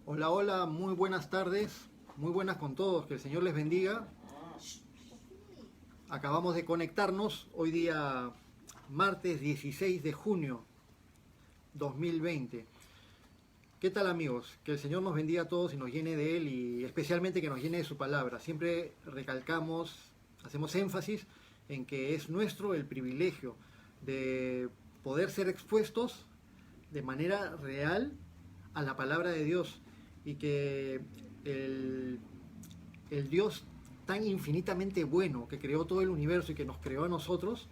Hola, hola, muy buenas tardes, muy buenas con todos, que el Señor les bendiga. Acabamos de conectarnos hoy día martes 16 de junio 2020. ¿Qué tal amigos? Que el Señor nos bendiga a todos y nos llene de Él y especialmente que nos llene de su palabra. Siempre recalcamos, hacemos énfasis en que es nuestro el privilegio de poder ser expuestos de manera real a la palabra de Dios y que el, el Dios tan infinitamente bueno que creó todo el universo y que nos creó a nosotros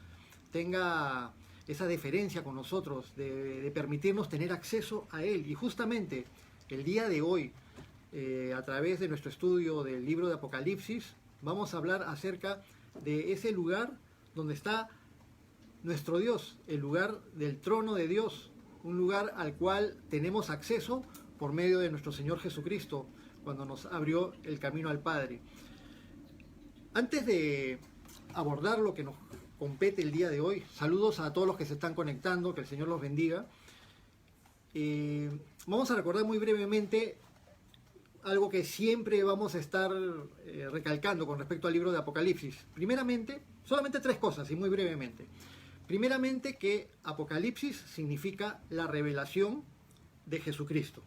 tenga esa deferencia con nosotros de permitirnos tener acceso a Él. Y justamente el día de hoy, a través de nuestro estudio del libro de Apocalipsis, vamos a hablar acerca de ese lugar donde está nuestro Dios, el lugar del trono de Dios, un lugar al cual tenemos acceso por medio de nuestro Señor Jesucristo, cuando nos abrió el camino al Padre. Antes de abordar lo que nos compete el día de hoy, saludos a todos los que se están conectando, que el Señor los bendiga. Vamos a recordar muy brevemente algo que siempre vamos a estar recalcando con respecto al libro de Apocalipsis. Primeramente, solamente tres cosas y muy brevemente. Primeramente, que Apocalipsis significa la revelación de Jesucristo.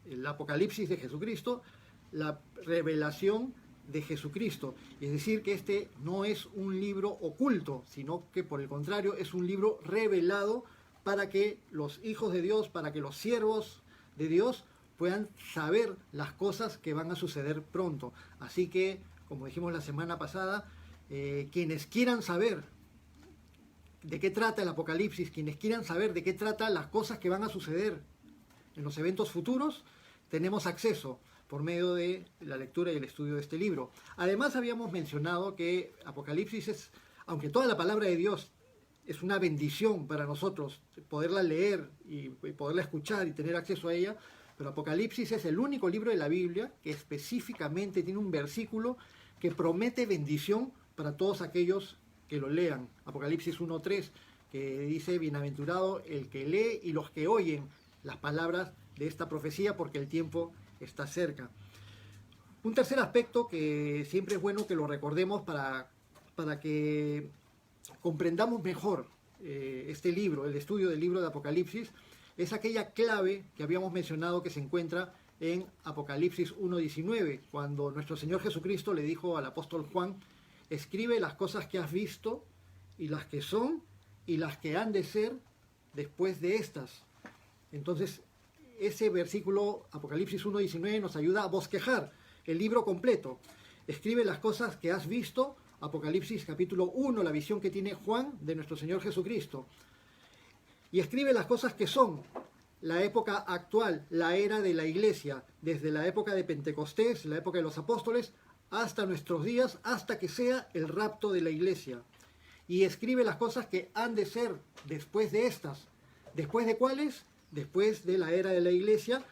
El Apocalipsis de Jesucristo, la revelación de Jesucristo. Es decir, que este no es un libro oculto, sino que por el contrario es un libro revelado para que los hijos de Dios, para que los siervos de Dios puedan saber las cosas que van a suceder pronto. Así que, como dijimos la semana pasada, quienes quieran saber de qué trata el Apocalipsis, quienes quieran saber de qué trata las cosas que van a suceder en los eventos futuros, tenemos acceso por medio de la lectura y el estudio de este libro. Además, habíamos mencionado que Apocalipsis es, aunque toda la palabra de Dios es una bendición para nosotros poderla leer y poderla escuchar y tener acceso a ella, pero Apocalipsis es el único libro de la Biblia que específicamente tiene un versículo que promete bendición para todos aquellos que lo lean. Apocalipsis 1.3, que dice: bienaventurado el que lee y los que oyen las palabras de esta profecía, porque el tiempo está cerca. Un tercer aspecto que siempre es bueno que lo recordemos para que comprendamos mejor este libro, el estudio del libro de Apocalipsis, es aquella clave que habíamos mencionado que se encuentra en Apocalipsis 1.19, cuando nuestro Señor Jesucristo le dijo al apóstol Juan: escribe las cosas que has visto y las que son y las que han de ser después de estas. Entonces, ese versículo, Apocalipsis 1.19, nos ayuda a bosquejar el libro completo. Escribe las cosas que has visto, Apocalipsis capítulo 1, la visión que tiene Juan de nuestro Señor Jesucristo. Y escribe las cosas que son la época actual, la era de la iglesia, desde la época de Pentecostés, la época de los apóstoles, hasta nuestros días, hasta que sea el rapto de la iglesia. Y escribe las cosas que han de ser después de estas. ¿Después de cuáles? Después de la era de la iglesia,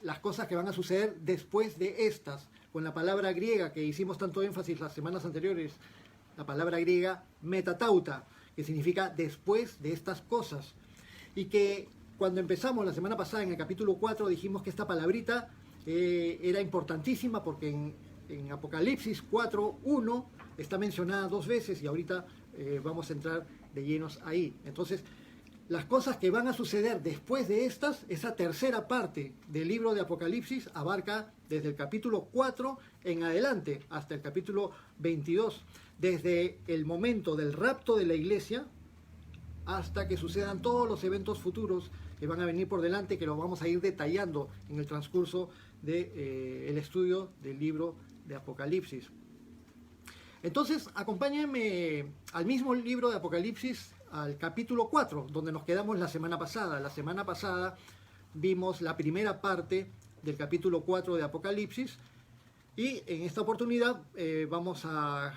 las cosas que van a suceder después de estas, con la palabra griega que hicimos tanto énfasis las semanas anteriores, la palabra griega metatauta, que significa después de estas cosas. Y que cuando empezamos la semana pasada en el capítulo 4 dijimos que esta palabrita era importantísima porque en Apocalipsis 4.1 está mencionada dos veces y ahorita vamos a entrar de llenos ahí. Entonces, las cosas que van a suceder después de estas, esa tercera parte del libro de Apocalipsis abarca desde el capítulo 4 en adelante hasta el capítulo 22, desde el momento del rapto de la iglesia hasta que sucedan todos los eventos futuros que van a venir por delante, que lo vamos a ir detallando en el transcurso del estudio del libro de Apocalipsis. Entonces, acompáñenme al mismo libro de Apocalipsis, al capítulo 4, donde nos quedamos la semana pasada. La semana pasada vimos la primera parte del capítulo 4 de Apocalipsis y en esta oportunidad vamos a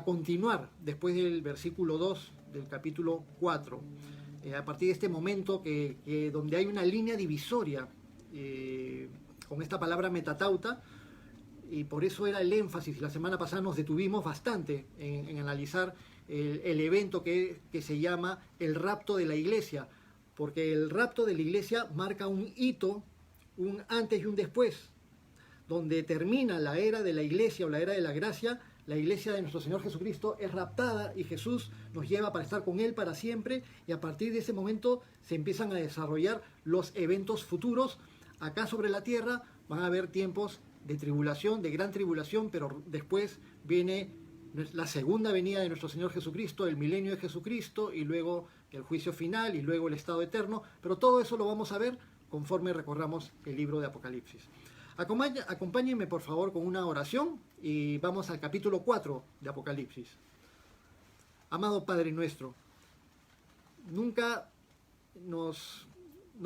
continuar después del versículo 2 del capítulo 4. A partir de este momento donde hay una línea divisoria con esta palabra metatauta, y por eso era el énfasis. La semana pasada nos detuvimos bastante en analizar el evento que se llama el rapto de la iglesia, porque el rapto de la iglesia marca un hito un antes y un después, donde termina la era de la iglesia o la era de la gracia. La iglesia de nuestro Señor Jesucristo es raptada y Jesús nos lleva para estar con Él para siempre, y a partir de ese momento se empiezan a desarrollar los eventos futuros. Acá sobre la tierra van a haber tiempos de tribulación, de gran tribulación, pero después viene la segunda venida de nuestro Señor Jesucristo, el milenio de Jesucristo, y luego el juicio final, y luego el estado eterno. Pero todo eso lo vamos a ver conforme recorramos el libro de Apocalipsis. Acompáñenme por favor con una oración y vamos al capítulo 4 de Apocalipsis. Amado Padre nuestro, nunca nos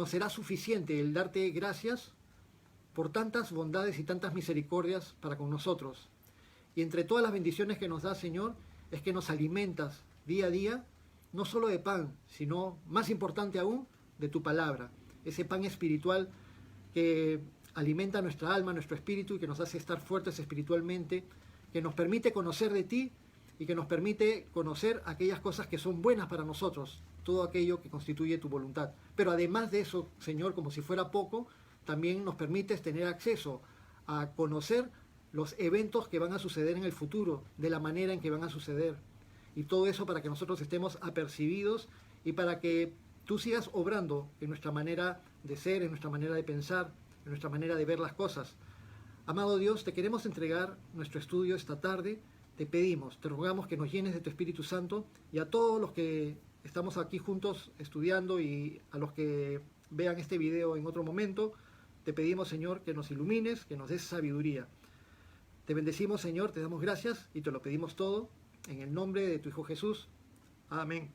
será suficiente el darte gracias por tantas bondades y tantas misericordias para con nosotros. Y entre todas las bendiciones que nos das, Señor, es que nos alimentas día a día, no solo de pan, sino, más importante aún, de tu palabra. Ese pan espiritual que alimenta nuestra alma, nuestro espíritu, y que nos hace estar fuertes espiritualmente, que nos permite conocer de ti y que nos permite conocer aquellas cosas que son buenas para nosotros, todo aquello que constituye tu voluntad. Pero además de eso, Señor, como si fuera poco, también nos permites tener acceso a conocer los eventos que van a suceder en el futuro, de la manera en que van a suceder. Y todo eso para que nosotros estemos apercibidos y para que tú sigas obrando en nuestra manera de ser, en nuestra manera de pensar, en nuestra manera de ver las cosas. Amado Dios, te queremos entregar nuestro estudio esta tarde. Te pedimos, te rogamos que nos llenes de tu Espíritu Santo, y a todos los que estamos aquí juntos estudiando y a los que vean este video en otro momento, te pedimos, Señor, que nos ilumines, que nos des sabiduría. Te bendecimos, Señor, te damos gracias y te lo pedimos todo en el nombre de tu Hijo Jesús. Amén.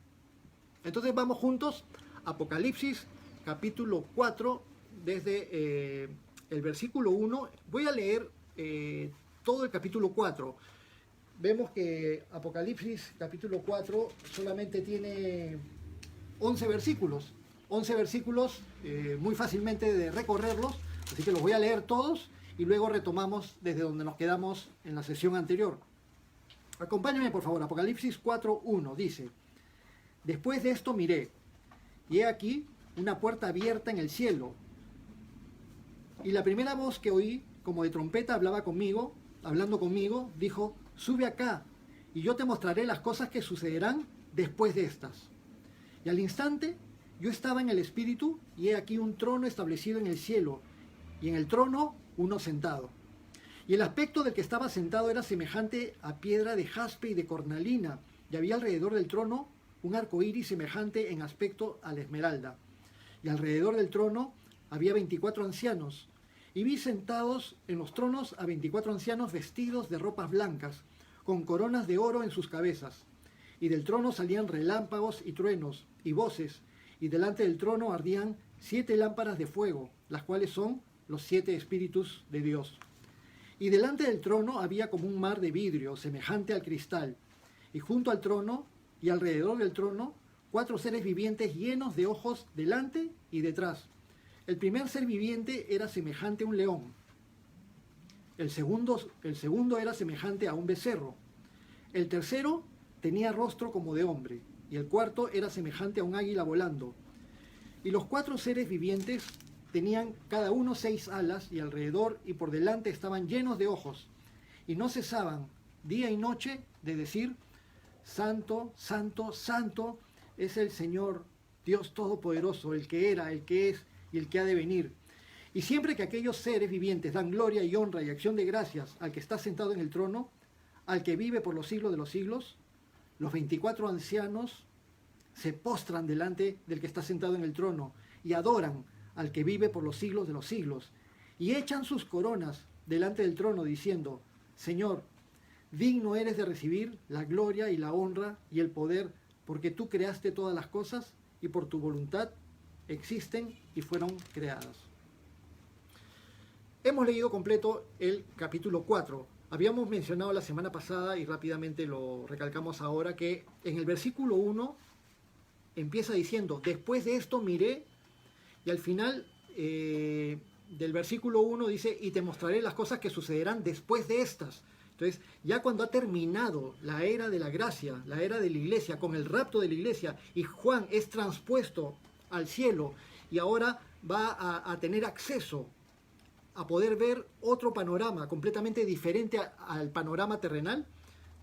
Entonces vamos juntos a Apocalipsis capítulo 4, desde el versículo 1. Voy a leer todo el capítulo 4. Vemos que Apocalipsis capítulo 4 solamente tiene 11 versículos. 11 versículos muy fácilmente de recorrerlos, así que los voy a leer todos y luego retomamos desde donde nos quedamos en la sesión anterior. Acompáñame por favor. Apocalipsis 4:1 dice: Después de esto miré, y he aquí una puerta abierta en el cielo, y la primera voz que oí, como de trompeta, hablando conmigo, dijo: Sube acá, y yo te mostraré las cosas que sucederán después de estas. Y al instante yo estaba en el Espíritu, y he aquí un trono establecido en el cielo, y en el trono uno sentado. Y el aspecto del que estaba sentado era semejante a piedra de jaspe y de cornalina, y había alrededor del trono un arco iris semejante en aspecto a la esmeralda. Y alrededor del trono había 24 ancianos, y vi sentados en los tronos a 24 ancianos vestidos de ropas blancas, con coronas de oro en sus cabezas. Y del trono salían relámpagos y truenos y voces, y delante del trono ardían 7 lámparas de fuego, las cuales son los 7 espíritus de Dios. Y delante del trono había como un mar de vidrio, semejante al cristal, y junto al trono y alrededor del trono 4 seres vivientes llenos de ojos delante y detrás. El primer ser viviente era semejante a un león. El segundo era semejante a un becerro. El tercero tenía rostro como de hombre, y el cuarto era semejante a un águila volando. Y los 4 seres vivientes tenían cada uno 6 alas, y alrededor y por delante estaban llenos de ojos, y no cesaban día y noche de decir: Santo, Santo, Santo es el Señor Dios Todopoderoso, el que era, el que es y el que ha de venir. Y siempre que aquellos seres vivientes dan gloria y honra y acción de gracias al que está sentado en el trono, al que vive por los siglos de los siglos, los 24 ancianos se postran delante del que está sentado en el trono y adoran al que vive por los siglos de los siglos, y echan sus coronas delante del trono diciendo: Señor, digno eres de recibir la gloria y la honra y el poder, porque tú creaste todas las cosas y por tu voluntad existen y fueron creadas. Hemos leído completo el capítulo 4. Habíamos mencionado la semana pasada y rápidamente lo recalcamos ahora, que en el versículo 1 empieza diciendo: después de esto miré, y al final del versículo 1 dice: y te mostraré las cosas que sucederán después de estas. Entonces, ya cuando ha terminado la era de la gracia, la era de la iglesia, con el rapto de la iglesia, y Juan es transpuesto al cielo, y ahora va a tener acceso a poder ver otro panorama completamente diferente al panorama terrenal.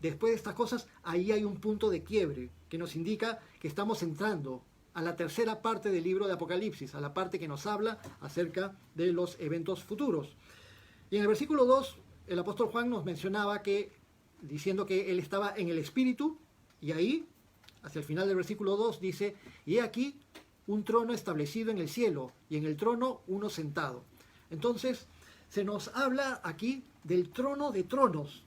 Después de estas cosas, ahí hay un punto de quiebre que nos indica que estamos entrando a la tercera parte del libro de Apocalipsis, a la parte que nos habla acerca de los eventos futuros. Y en el versículo 2, el apóstol Juan nos mencionaba que, diciendo que él estaba en el Espíritu, y ahí, hacia el final del versículo 2, dice, y he aquí un trono establecido en el cielo, y en el trono uno sentado. Entonces, se nos habla aquí del trono de tronos,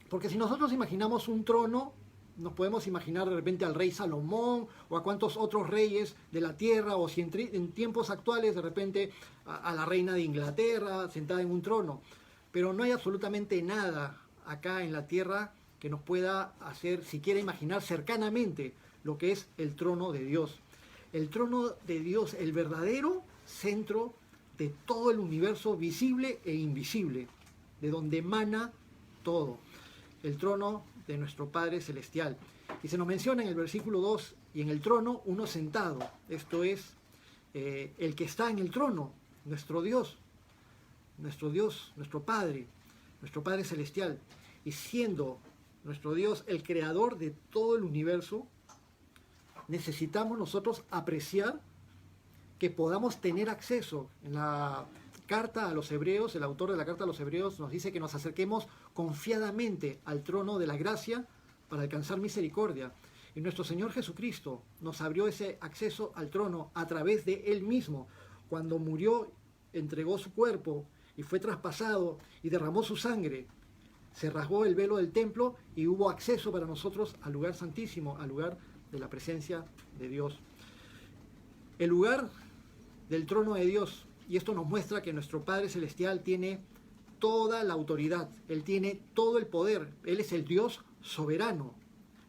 porque si nosotros imaginamos un trono, nos podemos imaginar de repente al rey Salomón o a cuantos otros reyes de la tierra, o si en tiempos actuales de repente a la reina de Inglaterra sentada en un trono. Pero no hay absolutamente nada acá en la tierra que nos pueda hacer siquiera imaginar cercanamente lo que es el trono de Dios. El trono de Dios, el verdadero centro de todo el universo visible e invisible, de donde emana todo. El trono de nuestro Padre Celestial. Y se nos menciona en el versículo 2, y en el trono uno sentado. Esto es el que está en el trono, nuestro Dios, nuestro Padre Celestial. Y siendo nuestro Dios el creador de todo el universo, necesitamos nosotros apreciar que podamos tener acceso. En la carta a los Hebreos, el autor de la carta a los Hebreos nos dice que nos acerquemos confiadamente al trono de la gracia para alcanzar misericordia. Y nuestro Señor Jesucristo nos abrió ese acceso al trono a través de Él mismo. Cuando murió, entregó su cuerpo y fue traspasado y derramó su sangre. Se rasgó el velo del templo y hubo acceso para nosotros al lugar santísimo, al lugar de la presencia de Dios. El lugar del trono de Dios. Y esto nos muestra que nuestro Padre Celestial tiene toda la autoridad. Él tiene todo el poder. Él es el Dios soberano.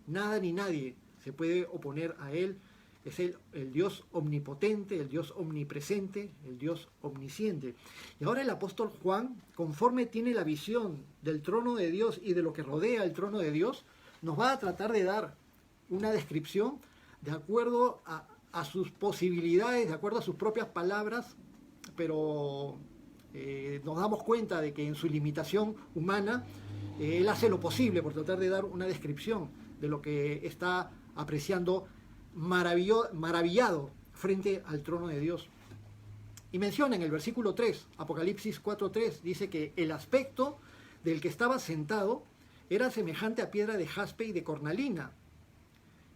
Nada ni nadie se puede oponer a Él. Es el Dios omnipotente, el Dios omnipresente, el Dios omnisciente. Y ahora el apóstol Juan, conforme tiene la visión del trono de Dios y de lo que rodea el trono de Dios, nos va a tratar de dar una descripción de acuerdo a sus posibilidades, de acuerdo a sus propias palabras, pero nos damos cuenta de que en su limitación humana, él hace lo posible por tratar de dar una descripción de lo que está apreciando maravillado frente al trono de Dios. Y menciona en el versículo 3, Apocalipsis 4:3, dice que el aspecto del que estaba sentado era semejante a piedra de jaspe y de cornalina,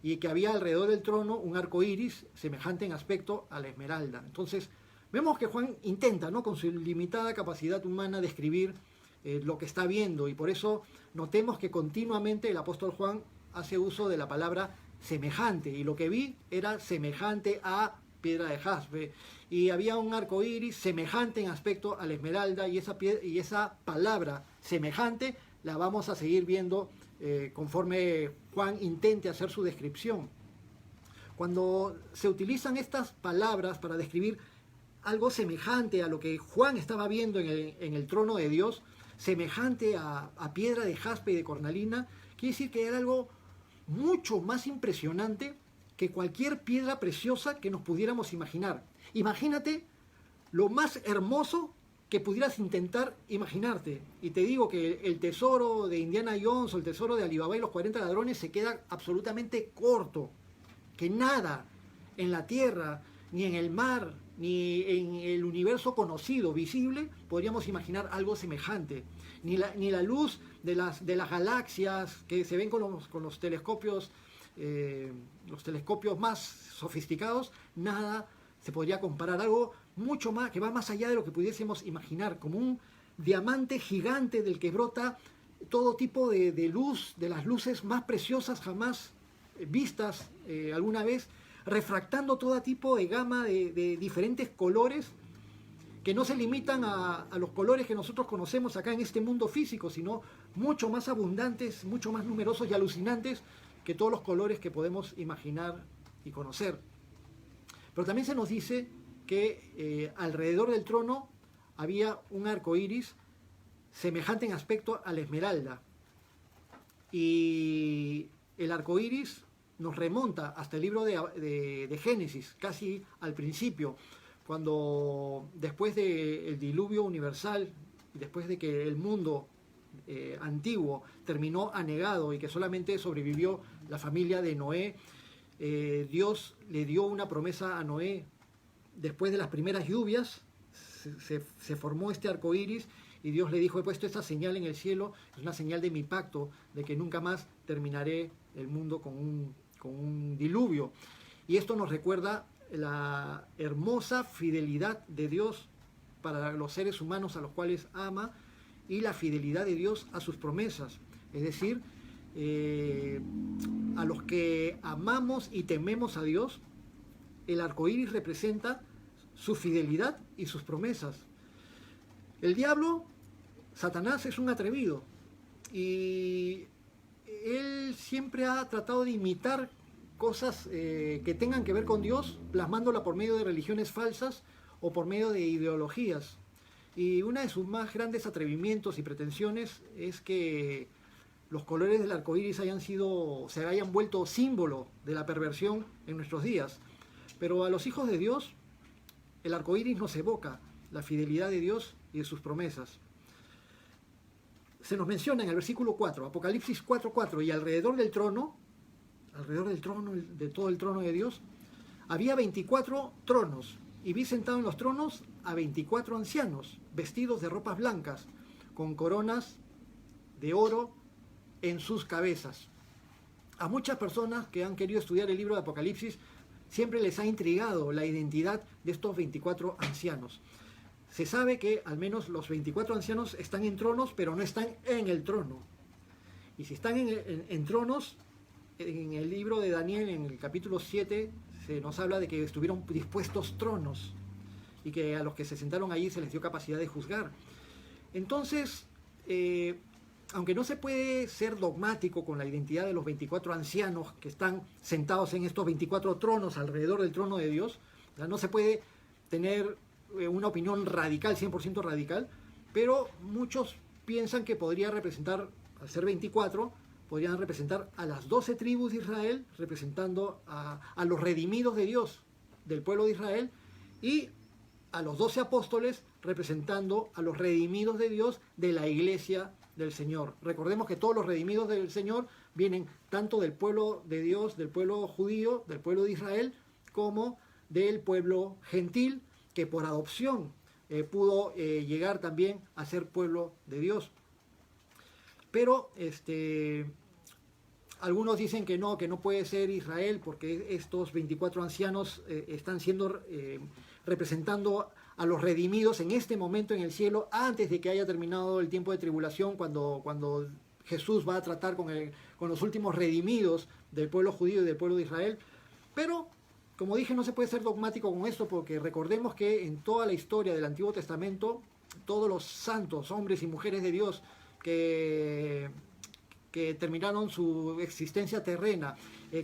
y que había alrededor del trono un arco iris semejante en aspecto a la esmeralda. Entonces, vemos que Juan intenta, ¿no?, con su limitada capacidad humana, describir lo que está viendo, y por eso notemos que continuamente el apóstol Juan hace uso de la palabra semejante, y lo que vi era semejante a piedra de jaspe, y había un arco iris semejante en aspecto a la esmeralda, y esa palabra semejante la vamos a seguir viendo conforme Juan intente hacer su descripción. Cuando se utilizan estas palabras para describir algo semejante a lo que Juan estaba viendo en el trono de Dios, semejante a piedra de jaspe y de cornalina, quiere decir que era algo mucho más impresionante que cualquier piedra preciosa que nos pudiéramos imaginar. Imagínate lo más hermoso que pudieras intentar imaginarte. Y te digo que el tesoro de Indiana Jones o el tesoro de Alibaba y los 40 ladrones se queda absolutamente corto. Que nada en la tierra, ni en el mar, ni en el universo conocido, visible, podríamos imaginar algo semejante. Ni la luz de las galaxias que se ven con los telescopios más sofisticados, nada se podría comparar. Algo mucho más, que va más allá de lo que pudiésemos imaginar, como un diamante gigante del que brota todo tipo de luz, de las luces más preciosas jamás vistas alguna vez, refractando todo tipo de gama de diferentes colores, que no se limitan a los colores que nosotros conocemos acá en este mundo físico, sino mucho más abundantes, mucho más numerosos y alucinantes que todos los colores que podemos imaginar y conocer. Pero también se nos dice que alrededor del trono había un arco iris semejante en aspecto a la esmeralda. Y el arco iris nos remonta hasta el libro de Génesis, casi al principio, cuando después del diluvio universal, después de que el mundo antiguo terminó anegado y que solamente sobrevivió la familia de Noé, Dios le dio una promesa a Noé. Después de las primeras lluvias se formó este arco iris y Dios le dijo: he puesto esta señal en el cielo, es una señal de mi pacto, de que nunca más terminaré el mundo con un diluvio. Y esto nos recuerda la hermosa fidelidad de Dios para los seres humanos a los cuales ama, y la fidelidad de Dios a sus promesas. Es decir, a los que amamos y tememos a Dios, el arco iris representa su fidelidad y sus promesas. El diablo, Satanás, es un atrevido y él siempre ha tratado de imitar cosas que tengan que ver con Dios, plasmándola por medio de religiones falsas o por medio de ideologías. Y uno de sus más grandes atrevimientos y pretensiones es que los colores del arco iris se hayan vuelto símbolo de la perversión en nuestros días. Pero a los hijos de Dios, el arco iris nos evoca la fidelidad de Dios y de sus promesas. Se nos menciona en el versículo 4, Apocalipsis 4:4, y alrededor del trono, de todo el trono de Dios, había 24 tronos, y vi sentado en los tronos a 24 ancianos, vestidos de ropas blancas, con coronas de oro en sus cabezas. A muchas personas que han querido estudiar el libro de Apocalipsis, siempre les ha intrigado la identidad de estos 24 ancianos. Se sabe que al menos los 24 ancianos están en tronos, pero no están en el trono. Y si están en tronos, en el libro de Daniel, en el capítulo 7, se nos habla de que estuvieron dispuestos tronos y que a los que se sentaron allí se les dio capacidad de juzgar. Entonces, aunque no se puede ser dogmático con la identidad de los 24 ancianos que están sentados en estos 24 tronos alrededor del trono de Dios, no se puede tener una opinión radical, 100% radical, pero muchos piensan que podría representar, al ser 24, podrían representar a las 12 tribus de Israel, representando a los redimidos de Dios del pueblo de Israel, y a los 12 apóstoles, representando a los redimidos de Dios de la iglesia del Señor. Recordemos que todos los redimidos del Señor vienen tanto del pueblo de Dios, del pueblo judío, del pueblo de Israel, como del pueblo gentil, que por adopción pudo llegar también a ser pueblo de Dios. Pero algunos dicen que no puede ser Israel, porque estos 24 ancianos están siendo representando a los redimidos en este momento en el cielo, antes de que haya terminado el tiempo de tribulación, cuando Jesús va a tratar con los últimos redimidos del pueblo judío y del pueblo de Israel. Pero, como dije, no se puede ser dogmático con esto, porque recordemos que en toda la historia del Antiguo Testamento, todos los santos, hombres y mujeres de Dios que terminaron su existencia terrena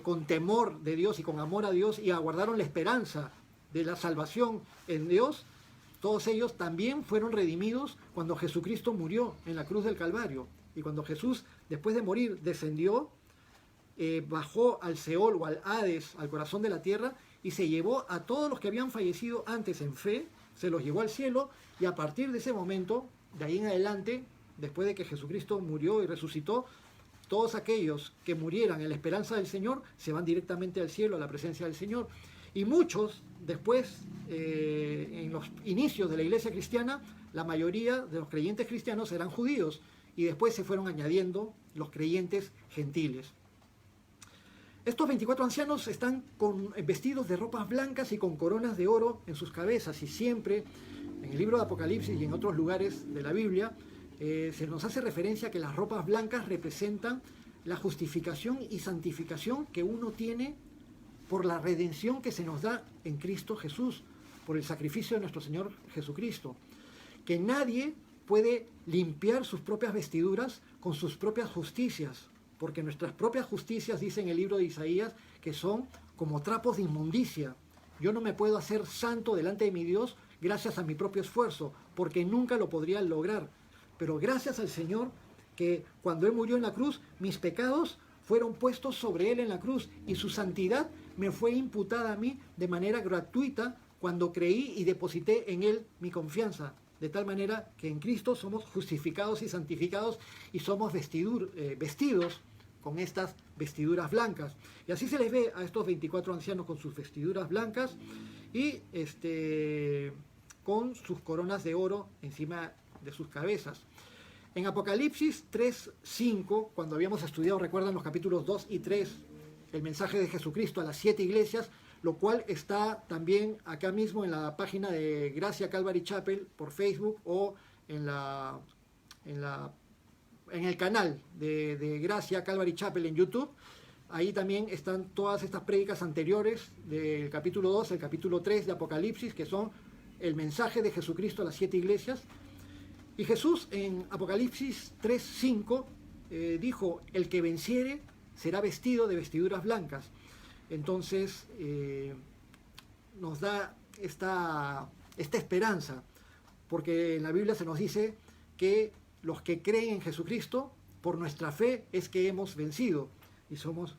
con temor de Dios y con amor a Dios, y aguardaron la esperanza de la salvación en Dios, todos ellos también fueron redimidos cuando Jesucristo murió en la cruz del Calvario. Y cuando Jesús, después de morir, descendió, bajó al Seol o al Hades, al corazón de la tierra, y se llevó a todos los que habían fallecido antes en fe, se los llevó al cielo, y a partir de ese momento, de ahí en adelante, después de que Jesucristo murió y resucitó, todos aquellos que murieran en la esperanza del Señor se van directamente al cielo, a la presencia del Señor. Y muchos, después, en los inicios de la iglesia cristiana, la mayoría de los creyentes cristianos eran judíos, y después se fueron añadiendo los creyentes gentiles. Estos 24 ancianos están vestidos de ropas blancas y con coronas de oro en sus cabezas, y siempre en el libro de Apocalipsis y en otros lugares de la Biblia se nos hace referencia a que las ropas blancas representan la justificación y santificación que uno tiene por la redención que se nos da en Cristo Jesús, por el sacrificio de nuestro Señor Jesucristo. Que nadie puede limpiar sus propias vestiduras con sus propias justicias, porque nuestras propias justicias, dice en el libro de Isaías, que son como trapos de inmundicia. Yo no me puedo hacer santo delante de mi Dios gracias a mi propio esfuerzo, porque nunca lo podría lograr. Pero gracias al Señor, que cuando Él murió en la cruz, mis pecados fueron puestos sobre Él en la cruz, y su santidad me fue imputada a mí de manera gratuita cuando creí y deposité en Él mi confianza, de tal manera que en Cristo somos justificados y santificados y somos vestidos con estas vestiduras blancas. Y así se les ve a estos 24 ancianos con sus vestiduras blancas y con sus coronas de oro encima de sus cabezas. En Apocalipsis 3:5, cuando habíamos estudiado, recuerdan los capítulos 2 y 3, el mensaje de Jesucristo a las 7 iglesias, lo cual está también acá mismo en la página de Gracia Calvary Chapel por Facebook o en el canal de Gracia Calvary Chapel en YouTube. Ahí también están todas estas prédicas anteriores del capítulo 2, el capítulo 3 de Apocalipsis, que son el mensaje de Jesucristo a las 7 iglesias. Y Jesús en Apocalipsis 3:5 dijo, el que venciere será vestido de vestiduras blancas. Entonces nos da esta esperanza, porque en la Biblia se nos dice que los que creen en Jesucristo, por nuestra fe es que hemos vencido y somos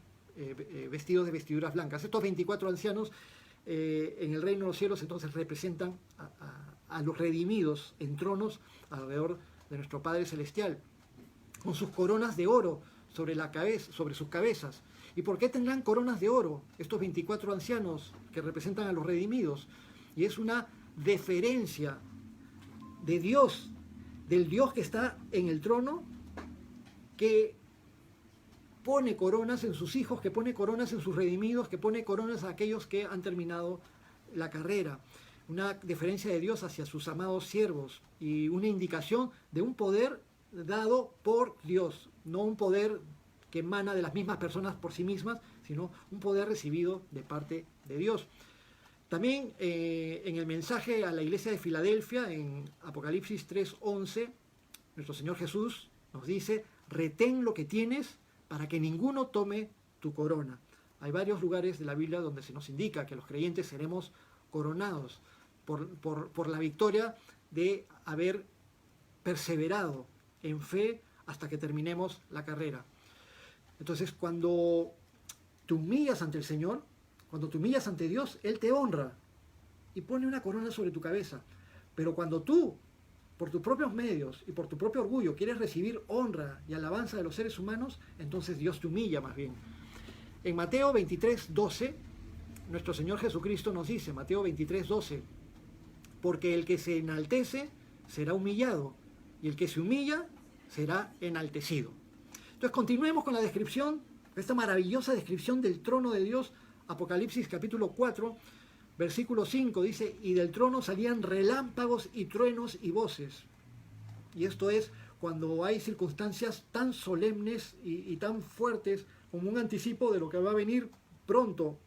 vestidos de vestiduras blancas. Estos 24 ancianos en el reino de los cielos entonces representan a los redimidos en tronos alrededor de nuestro Padre Celestial, con sus coronas de oro sobre sus cabezas. ¿Y por qué tendrán coronas de oro estos 24 ancianos que representan a los redimidos? Y es una deferencia de Dios, del Dios que está en el trono, que pone coronas en sus hijos, que pone coronas en sus redimidos, que pone coronas a aquellos que han terminado la carrera. Una deferencia de Dios hacia sus amados siervos y una indicación de un poder dado por Dios, no un poder que emana de las mismas personas por sí mismas, sino un poder recibido de parte de Dios. También en el mensaje a la iglesia de Filadelfia, en Apocalipsis 3:11, nuestro Señor Jesús nos dice, retén lo que tienes para que ninguno tome tu corona. Hay varios lugares de la Biblia donde se nos indica que los creyentes seremos coronados por la victoria de haber perseverado en fe hasta que terminemos la carrera. Entonces, cuando te humillas ante el Señor, cuando te humillas ante Dios, Él te honra y pone una corona sobre tu cabeza. Pero cuando tú, por tus propios medios y por tu propio orgullo, quieres recibir honra y alabanza de los seres humanos, entonces Dios te humilla más bien. En Mateo 23:12, nuestro Señor Jesucristo nos dice, Mateo 23:12, porque el que se enaltece será humillado, y el que se humilla será enaltecido. Entonces continuemos con la descripción, esta maravillosa descripción del trono de Dios. Apocalipsis capítulo 4, versículo 5 dice, y del trono salían relámpagos y truenos y voces. Y esto es cuando hay circunstancias tan solemnes y tan fuertes como un anticipo de lo que va a venir pronto,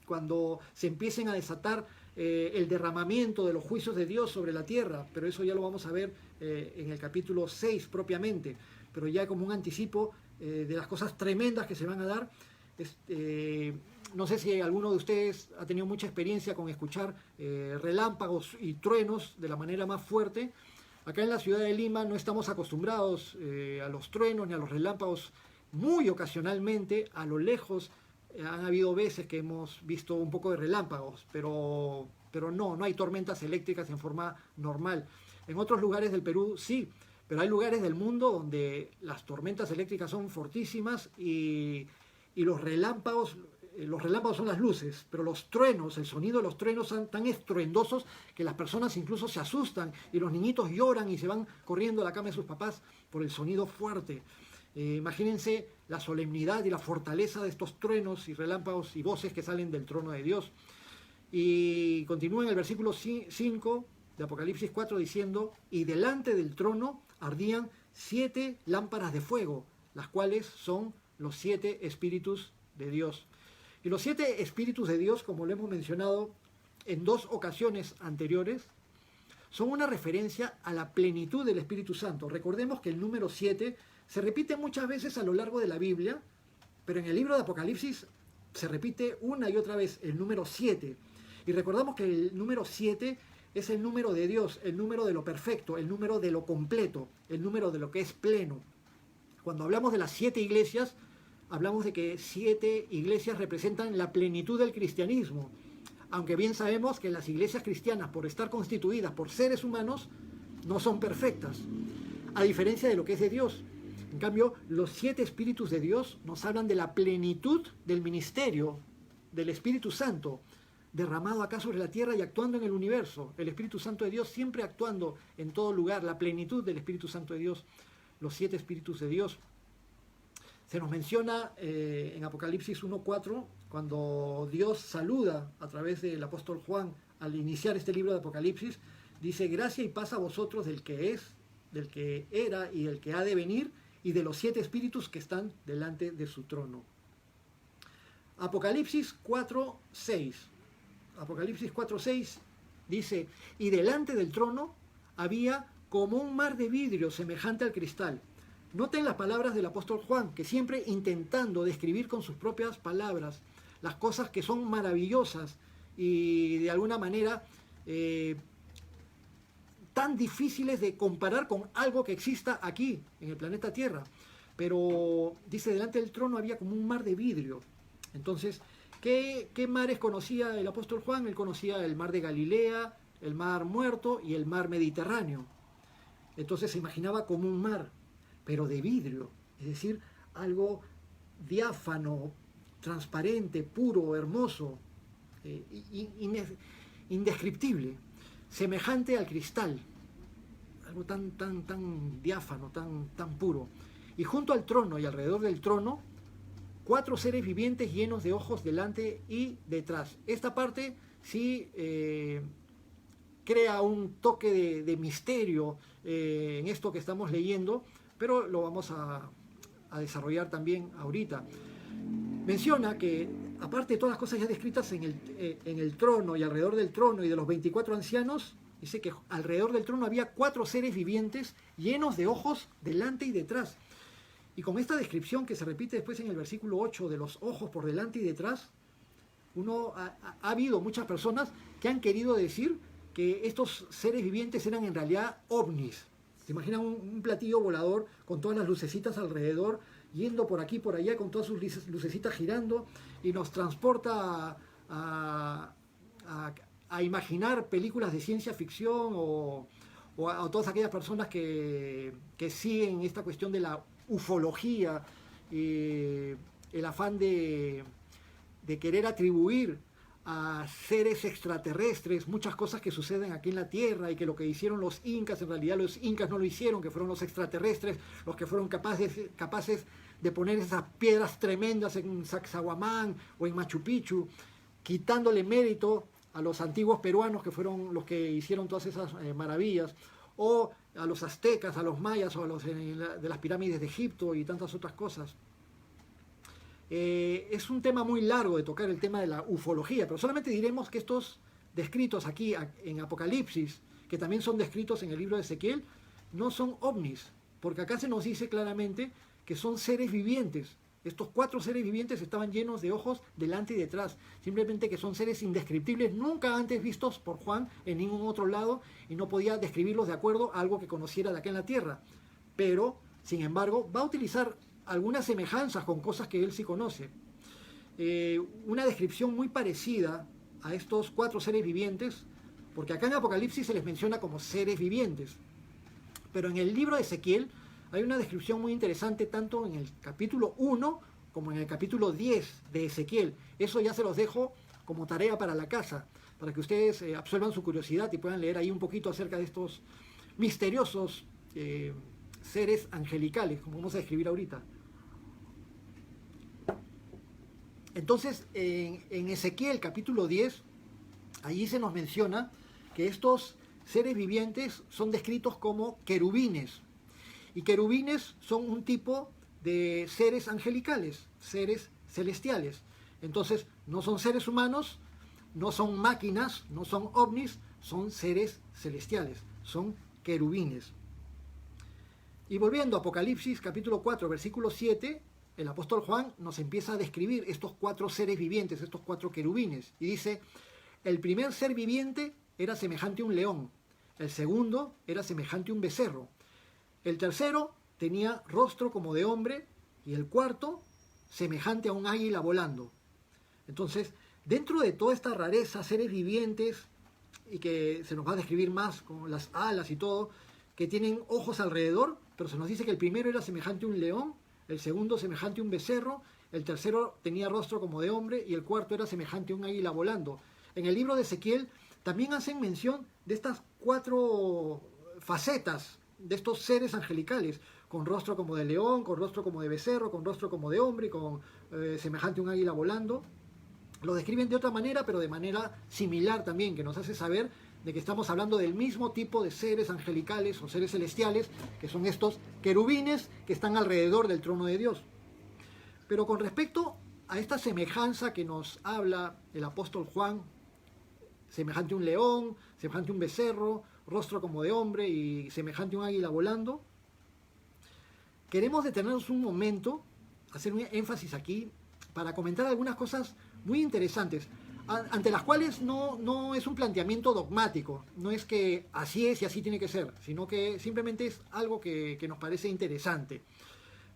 cuando se empiecen a desatar el derramamiento de los juicios de Dios sobre la tierra, pero eso ya lo vamos a ver en el capítulo 6 propiamente, pero ya como un anticipo de las cosas tremendas que se van a dar. No sé si alguno de ustedes ha tenido mucha experiencia con escuchar relámpagos y truenos de la manera más fuerte. Acá en la ciudad de Lima no estamos acostumbrados a los truenos ni a los relámpagos. Muy ocasionalmente, a lo lejos, han habido veces que hemos visto un poco de relámpagos, pero no hay tormentas eléctricas en forma normal. En otros lugares del Perú sí, pero hay lugares del mundo donde las tormentas eléctricas son fortísimas y los relámpagos son las luces, pero los truenos, el sonido de los truenos son tan estruendosos que las personas incluso se asustan y los niñitos lloran y se van corriendo a la cama de sus papás por el sonido fuerte. Imagínense la solemnidad y la fortaleza de estos truenos y relámpagos y voces que salen del trono de Dios. Y continúa en el versículo 5 de Apocalipsis 4 diciendo, y delante del trono ardían 7 lámparas de fuego, las cuales son los 7 espíritus de Dios. Y los 7 espíritus de Dios, como lo hemos mencionado en 2 ocasiones anteriores, son una referencia a la plenitud del Espíritu Santo. Recordemos que el número 7 se repite muchas veces a lo largo de la Biblia, pero en el libro de Apocalipsis se repite una y otra vez el número 7. Y recordamos que el número 7 es el número de Dios, el número de lo perfecto, el número de lo completo, el número de lo que es pleno. Cuando hablamos de las 7 iglesias, hablamos de que 7 iglesias representan la plenitud del cristianismo. Aunque bien sabemos que las iglesias cristianas, por estar constituidas por seres humanos, no son perfectas, a diferencia de lo que es de Dios. En cambio, los 7 espíritus de Dios nos hablan de la plenitud del ministerio del Espíritu Santo, derramado acá sobre la tierra y actuando en el universo. El Espíritu Santo de Dios siempre actuando en todo lugar, la plenitud del Espíritu Santo de Dios, los 7 espíritus de Dios. Se nos menciona en Apocalipsis 1:4, cuando Dios saluda a través del apóstol Juan al iniciar este libro de Apocalipsis, dice: gracia y paz a vosotros del que es, del que era y del que ha de venir, y de los 7 espíritus que están delante de su trono. Apocalipsis 4:6. Apocalipsis 4:6 dice: y delante del trono había como un mar de vidrio semejante al cristal. Noten las palabras del apóstol Juan, que siempre intentando describir con sus propias palabras las cosas que son maravillosas y de alguna manera tan difíciles de comparar con algo que exista aquí, en el planeta Tierra. Pero dice, delante del trono había como un mar de vidrio. Entonces, ¿qué mares conocía el apóstol Juan? Él conocía el mar de Galilea, el mar Muerto y el mar Mediterráneo. Entonces se imaginaba como un mar, pero de vidrio, es decir, algo diáfano, transparente, puro, hermoso, indescriptible, semejante al cristal, algo tan diáfano, tan puro. Y junto al trono y alrededor del trono, 4 seres vivientes llenos de ojos delante y detrás. Esta parte sí crea un toque de misterio en esto que estamos leyendo, pero lo vamos a desarrollar también ahorita. Menciona que, aparte de todas las cosas ya descritas en el trono y alrededor del trono y de los 24 ancianos, dice que alrededor del trono había 4 seres vivientes llenos de ojos delante y detrás. Y con esta descripción que se repite después en el versículo 8 de los ojos por delante y detrás, ha habido muchas personas que han querido decir que estos seres vivientes eran en realidad ovnis. ¿Se imaginan un platillo volador con todas las lucecitas alrededor, yendo por aquí, por allá, con todas sus lucecitas girando, y nos transporta a imaginar películas de ciencia ficción o a todas aquellas personas que siguen esta cuestión de la ufología, el afán de querer atribuir a seres extraterrestres muchas cosas que suceden aquí en la Tierra, y que lo que hicieron los incas, en realidad los incas no lo hicieron, que fueron los extraterrestres los que fueron capaces de poner esas piedras tremendas en Sacsayhuamán o en Machu Picchu, quitándole mérito a los antiguos peruanos que fueron los que hicieron todas esas maravillas, o a los aztecas, a los mayas, o a los de las pirámides de Egipto y tantas otras cosas. Es un tema muy largo de tocar, el tema de la ufología, pero solamente diremos que estos descritos aquí en Apocalipsis, que también son descritos en el libro de Ezequiel, no son ovnis, porque acá se nos dice claramente que son seres vivientes. Estos 4 seres vivientes estaban llenos de ojos delante y detrás, simplemente que son seres indescriptibles, nunca antes vistos por Juan en ningún otro lado, y no podía describirlos de acuerdo a algo que conociera de acá en la tierra. Pero, sin embargo, va a utilizar algunas semejanzas con cosas que él sí conoce. Una descripción muy parecida a estos 4 seres vivientes, porque acá en Apocalipsis se les menciona como seres vivientes, pero en el libro de Ezequiel hay una descripción muy interesante tanto en el capítulo 1 como en el capítulo 10 de Ezequiel. Eso ya se los dejo como tarea para la casa, para que ustedes absuelvan su curiosidad y puedan leer ahí un poquito acerca de estos misteriosos seres angelicales, como vamos a describir ahorita. Entonces, en Ezequiel capítulo 10, allí se nos menciona que estos seres vivientes son descritos como querubines. Y querubines son un tipo de seres angelicales, seres celestiales. Entonces, no son seres humanos, no son máquinas, no son ovnis, son seres celestiales, son querubines. Y volviendo a Apocalipsis capítulo 4, versículo 7, el apóstol Juan nos empieza a describir estos 4 seres vivientes, estos 4 querubines. Y dice, el primer ser viviente era semejante a un león, el segundo era semejante a un becerro, el tercero tenía rostro como de hombre, y el cuarto semejante a un águila volando. Entonces, Dentro de toda esta rareza, seres vivientes, y que se nos va a describir más con las alas y todo, que tienen ojos alrededor, pero se nos dice que el primero era semejante a un león, el segundo semejante a un becerro, el tercero tenía rostro como de hombre y el cuarto era semejante a un águila volando. En el libro de Ezequiel también hacen mención de estas 4 facetas de estos seres angelicales, con rostro como de león, con rostro como de becerro, con rostro como de hombre, con semejante a un águila volando. Lo describen de otra manera, pero de manera similar también, que nos hace saber de que estamos hablando del mismo tipo de seres angelicales o seres celestiales, que son estos querubines que están alrededor del trono de Dios. Pero con respecto a esta semejanza que nos habla el apóstol Juan, semejante a un león, semejante a un becerro, rostro como de hombre y semejante a un águila volando, queremos detenernos un momento, hacer un énfasis aquí, para comentar algunas cosas muy interesantes, ante las cuales no es un planteamiento dogmático, no es que así es y así tiene que ser, sino que simplemente es algo que nos parece interesante.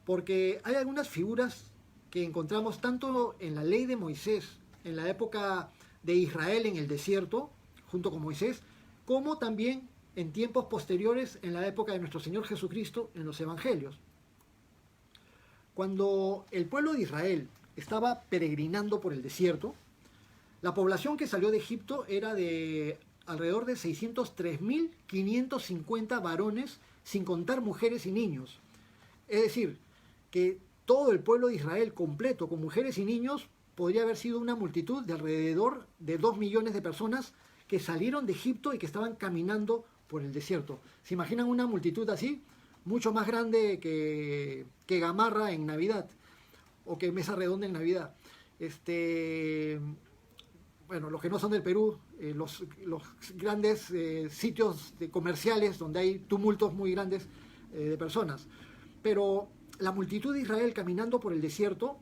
Porque hay algunas figuras que encontramos tanto en la ley de Moisés, en la época de Israel en el desierto, junto con Moisés, como también en tiempos posteriores en la época de nuestro Señor Jesucristo en los Evangelios. Cuando el pueblo de Israel estaba peregrinando por el desierto, la población que salió de Egipto era de alrededor de 603.550 varones, sin contar mujeres y niños. Es decir, que todo el pueblo de Israel completo, con mujeres y niños, podría haber sido una multitud de alrededor de 2 millones de personas que salieron de Egipto y que estaban caminando por el desierto. ¿Se imaginan una multitud así? Mucho más grande que Gamarra en Navidad, o que Mesa Redonda en Navidad. Bueno, los que no son del Perú, los grandes sitios comerciales donde hay tumultos muy grandes de personas. Pero la multitud de Israel caminando por el desierto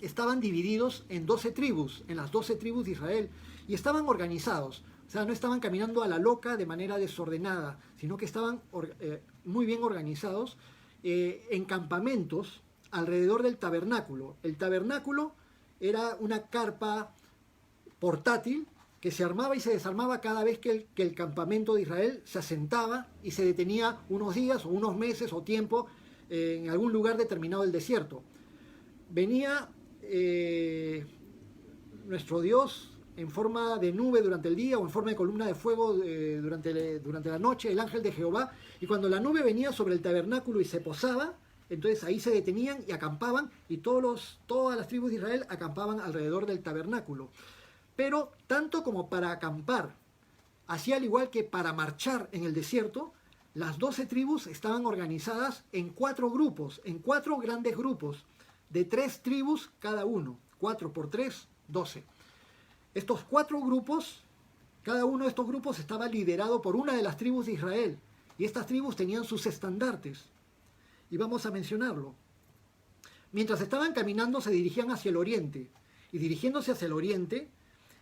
estaban divididos en 12 tribus, en las 12 tribus de Israel, y estaban organizados. O sea, no estaban caminando a la loca de manera desordenada, sino que estaban muy bien organizados en campamentos alrededor del tabernáculo. El tabernáculo era una carpa portátil que se armaba y se desarmaba cada vez que el campamento de Israel se asentaba y se detenía unos días o unos meses o tiempo en algún lugar determinado del desierto. Venía nuestro Dios en forma de nube durante el día o en forma de columna de fuego durante la noche, el ángel de Jehová, y cuando la nube venía sobre el tabernáculo y se posaba, entonces ahí se detenían y acampaban, y todas las tribus de Israel acampaban alrededor del tabernáculo. Pero tanto como para acampar, así al igual que para marchar en el desierto, las 12 tribus estaban organizadas en 4 grupos, en 4 grandes grupos, de 3 tribus cada uno, 4 por 3, 12. Estos 4 grupos, cada uno de estos grupos estaba liderado por una de las tribus de Israel, y estas tribus tenían sus estandartes, y vamos a mencionarlo. Mientras estaban caminando se dirigían hacia el oriente, y dirigiéndose hacia el oriente,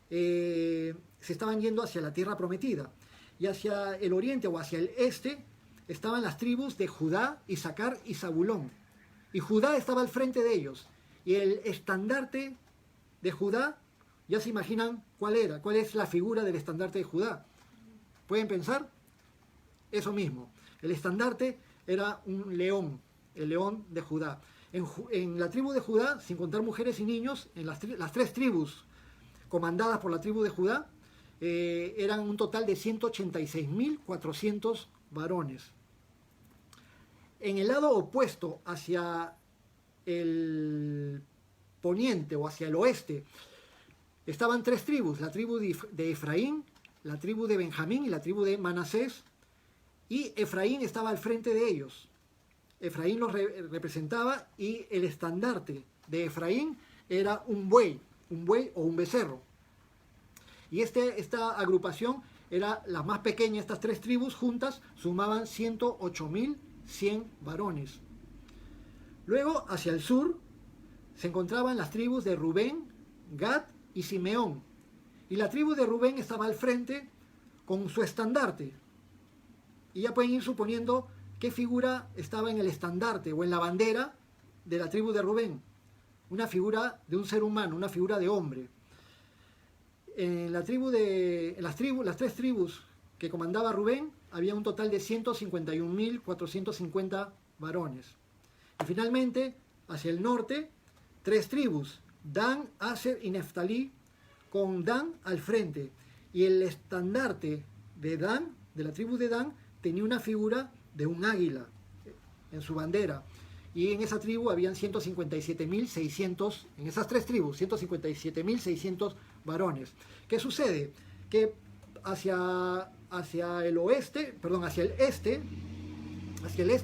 se estaban yendo hacia la tierra prometida, y hacia el oriente o hacia el este estaban las tribus de Judá, Isaacar y Zabulón, y Judá estaba al frente de ellos, y el estandarte de Judá, ya se imaginan cuál es la figura del estandarte de Judá. ¿Pueden pensar? Eso mismo, el estandarte era un león, el león de Judá. En la tribu de Judá, sin contar mujeres y niños, en las 3 tribus comandadas por la tribu de Judá, eran un total de 186.400 varones. En el lado opuesto, hacia el poniente o hacia el oeste, estaban 3 tribus, la tribu de Efraín, la tribu de Benjamín y la tribu de Manasés, y Efraín estaba al frente de ellos. Efraín los representaba, y el estandarte de Efraín era un buey o un becerro. Y esta agrupación era la más pequeña. Estas 3 tribus juntas sumaban 108.100 varones. Luego, hacia el sur, se encontraban las tribus de Rubén, Gad y Simeón. Y la tribu de Rubén estaba al frente con su estandarte. Y ya pueden ir suponiendo qué figura estaba en el estandarte o en la bandera de la tribu de Rubén. Una figura de un ser humano, una figura de hombre. En las tres tribus que comandaba Rubén, había un total de 151.450 varones. Y finalmente, hacia el norte, tres tribus, Dan, Aser y Neftalí, con Dan al frente. Y el estandarte de Dan, de la tribu de Dan, tenía una figura de un águila en su bandera. Y en esa tribu habían 157.600, en esas tres tribus, 157.600 varones. ¿Qué sucede? Que hacia el este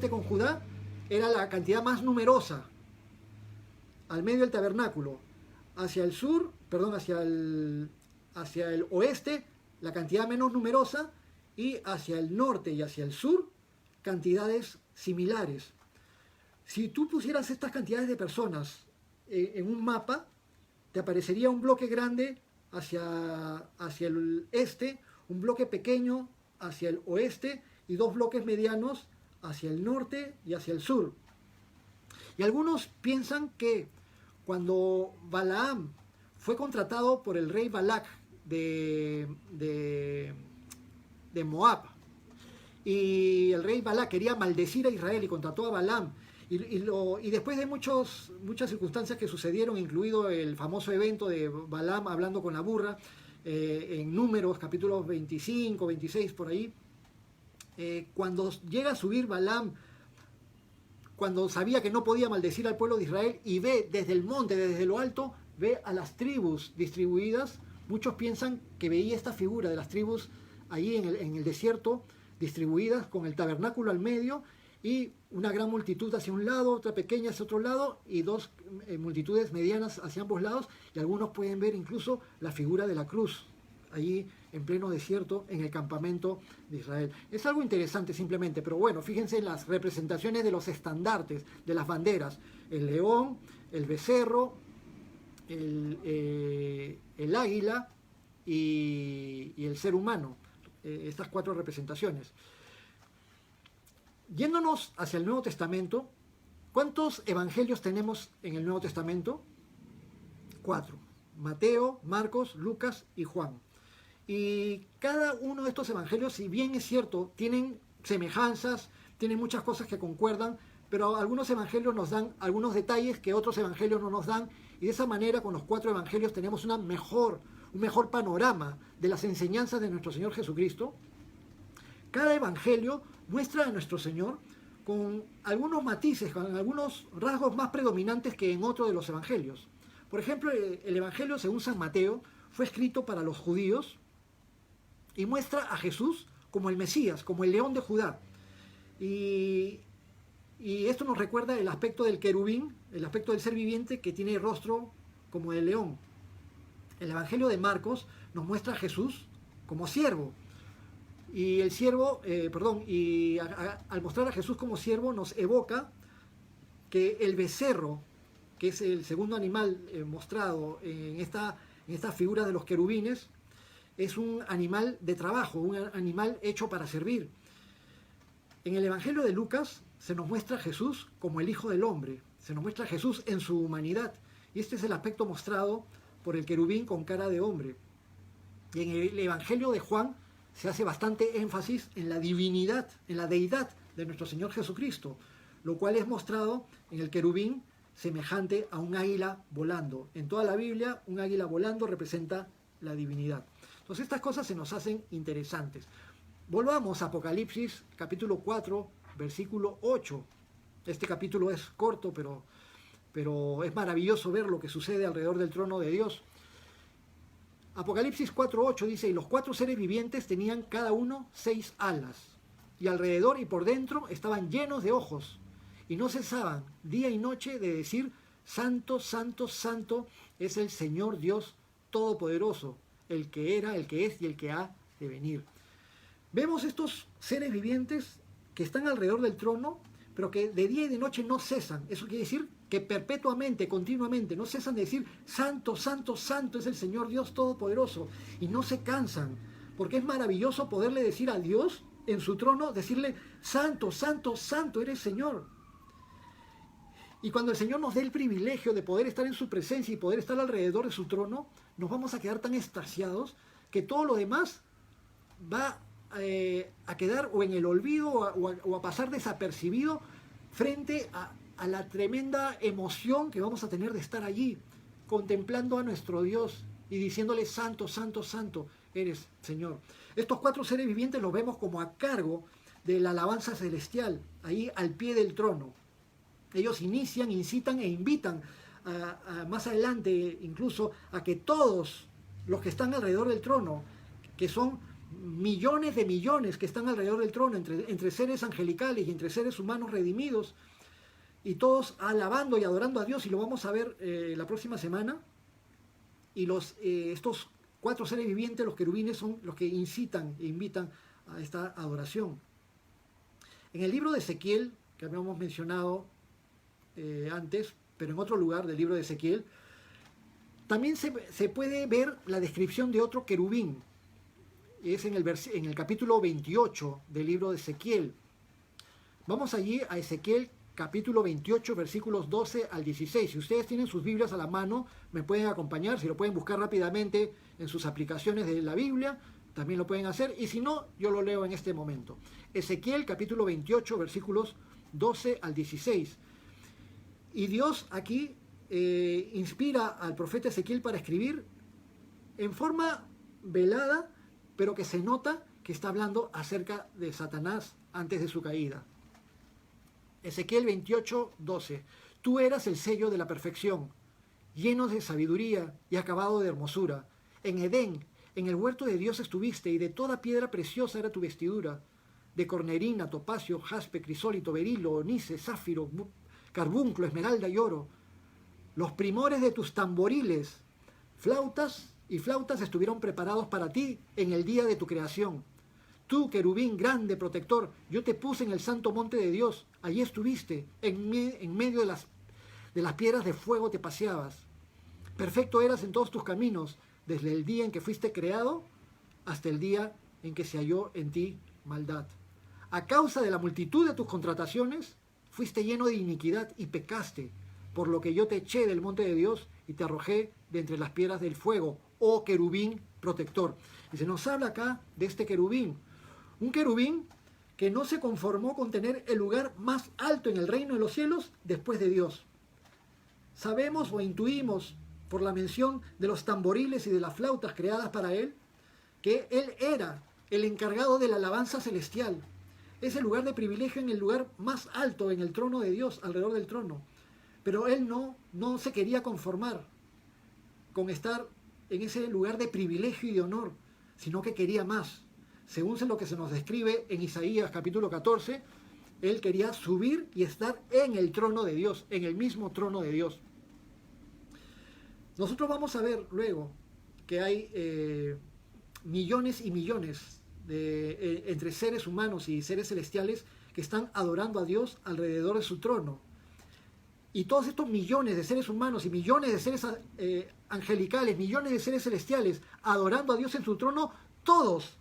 con Judá, era la cantidad más numerosa, al medio del tabernáculo. Hacia el sur, hacia el oeste, la cantidad menos numerosa, y hacia el norte y hacia el sur, cantidades similares. Si tú pusieras estas cantidades de personas en un mapa, te aparecería un bloque grande hacia el este, un bloque pequeño hacia el oeste y dos bloques medianos hacia el norte y hacia el sur. Y algunos piensan que cuando Balaam fue contratado por el rey Balac de Moab, y el rey Balac quería maldecir a Israel y contrató a Balaam, y después de muchas circunstancias que sucedieron, incluido el famoso evento de Balaam hablando con la burra, en Números, capítulos 25, 26, por ahí, cuando llega a subir Balaam, cuando sabía que no podía maldecir al pueblo de Israel, y ve desde el monte, desde lo alto, ve a las tribus distribuidas, muchos piensan que veía esta figura de las tribus ahí en el desierto, distribuidas con el tabernáculo al medio, y una gran multitud hacia un lado, otra pequeña hacia otro lado, y dos multitudes medianas hacia ambos lados, y algunos pueden ver incluso la figura de la cruz, allí en pleno desierto, en el campamento de Israel. Es algo interesante simplemente, pero bueno, fíjense en las representaciones de los estandartes, de las banderas, el león, el becerro, el águila y el ser humano, estas cuatro representaciones. Yéndonos hacia el Nuevo Testamento, ¿cuántos evangelios tenemos en el Nuevo Testamento? 4. Mateo, Marcos, Lucas y Juan. Y cada uno de estos evangelios, si bien es cierto, tienen semejanzas, tienen muchas cosas que concuerdan, pero algunos evangelios nos dan algunos detalles que otros evangelios no nos dan, y de esa manera con los 4 evangelios tenemos un mejor panorama de las enseñanzas de nuestro Señor Jesucristo. Cada evangelio muestra a nuestro Señor con algunos matices, con algunos rasgos más predominantes que en otro de los evangelios. Por ejemplo, el evangelio según San Mateo fue escrito para los judíos y muestra a Jesús como el Mesías, como el león de Judá. Y esto nos recuerda el aspecto del querubín, el aspecto del ser viviente que tiene rostro como el león. El evangelio de Marcos nos muestra a Jesús como siervo. Y el siervo, al mostrar a Jesús como siervo, nos evoca que el becerro, que es el segundo animal mostrado en esta figura de los querubines, es un animal de trabajo, un animal hecho para servir. En el Evangelio de Lucas se nos muestra a Jesús como el Hijo del Hombre, se nos muestra a Jesús en su humanidad, y este es el aspecto mostrado por el querubín con cara de hombre. Y en el Evangelio de Juan se hace bastante énfasis en la divinidad, en la deidad de nuestro Señor Jesucristo, lo cual es mostrado en el querubín semejante a un águila volando. En toda la Biblia, un águila volando representa la divinidad. Entonces estas cosas se nos hacen interesantes. Volvamos a Apocalipsis, capítulo 4, versículo 8. Este capítulo es corto, pero es maravilloso ver lo que sucede alrededor del trono de Dios. Apocalipsis 4:8 dice: y los 4 seres vivientes tenían cada uno 6 alas, y alrededor y por dentro estaban llenos de ojos, y no cesaban día y noche de decir: Santo, Santo, Santo es el Señor Dios Todopoderoso, el que era, el que es y el que ha de venir. Vemos estos seres vivientes que están alrededor del trono, pero que de día y de noche no cesan. Eso quiere decir que perpetuamente, continuamente, no cesan de decir: Santo, Santo, Santo es el Señor Dios Todopoderoso. Y no se cansan, porque es maravilloso poderle decir a Dios en su trono, decirle: Santo, Santo, Santo eres Señor. Y cuando el Señor nos dé el privilegio de poder estar en su presencia y poder estar alrededor de su trono, nos vamos a quedar tan extasiados que todo lo demás va a quedar o en el olvido o a pasar desapercibido frente a la tremenda emoción que vamos a tener de estar allí, contemplando a nuestro Dios y diciéndole: santo, santo, santo eres, Señor. Estos 4 seres vivientes los vemos como a cargo de la alabanza celestial, ahí al pie del trono. Ellos inician, incitan e invitan más adelante incluso a que todos los que están alrededor del trono, que son millones de millones que están alrededor del trono, entre seres angelicales y entre seres humanos redimidos, y todos alabando y adorando a Dios, y lo vamos a ver la próxima semana. Y estos 4 seres vivientes, los querubines, son los que incitan e invitan a esta adoración. En el libro de Ezequiel, que habíamos mencionado antes, pero en otro lugar del libro de Ezequiel, también se puede ver la descripción de otro querubín. Es en el capítulo 28 del libro de Ezequiel. Vamos allí a Ezequiel capítulo 28, versículos 12 al 16. Si ustedes tienen sus Biblias a la mano, me pueden acompañar. Si lo pueden buscar rápidamente en sus aplicaciones de la Biblia, también lo pueden hacer. Y si no, yo lo leo en este momento. Ezequiel capítulo 28, versículos 12 al 16. Y Dios aquí inspira al profeta Ezequiel para escribir en forma velada, pero que se nota que está hablando acerca de Satanás antes de su caída. Ezequiel 28, 12. Tú eras el sello de la perfección, lleno de sabiduría y acabado de hermosura. En Edén, en el huerto de Dios estuviste, y de toda piedra preciosa era tu vestidura, de cornerina, topacio, jaspe, crisólito, berilo, onice, zafiro, carbunclo, esmeralda y oro. Los primores de tus tamboriles, flautas y flautas estuvieron preparados para ti en el día de tu creación. Tú, querubín grande, protector, yo te puse en el santo monte de Dios. Allí estuviste, en medio de las piedras de fuego te paseabas. Perfecto eras en todos tus caminos, desde el día en que fuiste creado hasta el día en que se halló en ti maldad. A causa de la multitud de tus contrataciones, fuiste lleno de iniquidad y pecaste, por lo que yo te eché del monte de Dios y te arrojé de entre las piedras del fuego, oh querubín protector. Y se nos habla acá de este querubín. Un querubín que no se conformó con tener el lugar más alto en el reino de los cielos después de Dios. Sabemos o intuimos por la mención de los tamboriles y de las flautas creadas para él, que él era el encargado de la alabanza celestial, ese lugar de privilegio en el lugar más alto, en el trono de Dios, alrededor del trono. Pero él no se quería conformar con estar en ese lugar de privilegio y de honor, sino que quería más. Según lo que se nos describe en Isaías capítulo 14, él quería subir y estar en el trono de Dios, en el mismo trono de Dios. Nosotros vamos a ver luego que hay millones y millones entre seres humanos y seres celestiales que están adorando a Dios alrededor de su trono. Y todos estos millones de seres humanos y millones de seres angelicales, millones de seres celestiales adorando a Dios en su trono, todos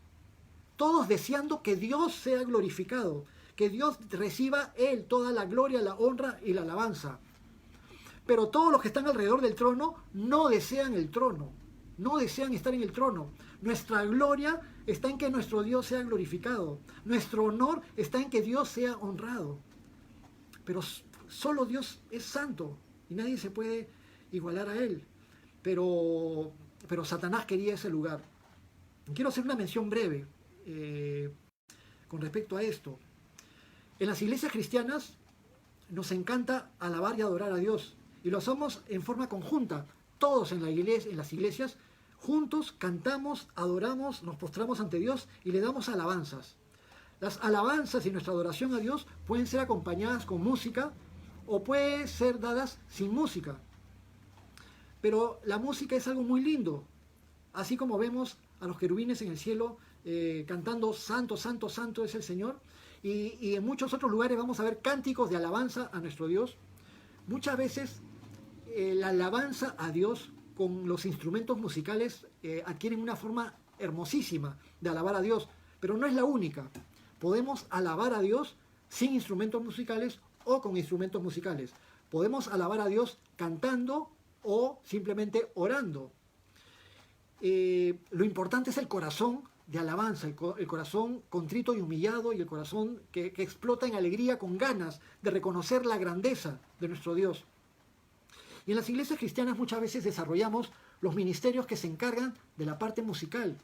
deseando que Dios sea glorificado, que Dios reciba Él toda la gloria, la honra y la alabanza. Pero todos los que están alrededor del trono no desean el trono, no desean estar en el trono. Nuestra gloria está en que nuestro Dios sea glorificado. Nuestro honor está en que Dios sea honrado. Pero solo Dios es santo y nadie se puede igualar a Él. Pero Satanás quería ese lugar. Quiero hacer una mención breve con respecto a esto. En las iglesias cristianas nos encanta alabar y adorar a Dios, y lo hacemos en forma conjunta. Todos en las iglesias juntos cantamos, adoramos, nos postramos ante Dios y le damos alabanzas. Las alabanzas y nuestra adoración a Dios pueden ser acompañadas con música o pueden ser dadas sin música. Pero la música es algo muy lindo, así como vemos a los querubines en el cielo cantando santo, santo, santo es el Señor, y en muchos otros lugares vamos a ver cánticos de alabanza a nuestro Dios. Muchas veces la alabanza a Dios con los instrumentos musicales adquieren una forma hermosísima de alabar a Dios, pero no es la única. Podemos alabar a Dios sin instrumentos musicales o con instrumentos musicales. Podemos alabar a Dios cantando o simplemente orando. Lo importante es el corazón de alabanza, el corazón contrito y humillado, y el corazón que explota en alegría con ganas de reconocer la grandeza de nuestro Dios. Y en las iglesias cristianas muchas veces desarrollamos los ministerios que se encargan de la parte musical.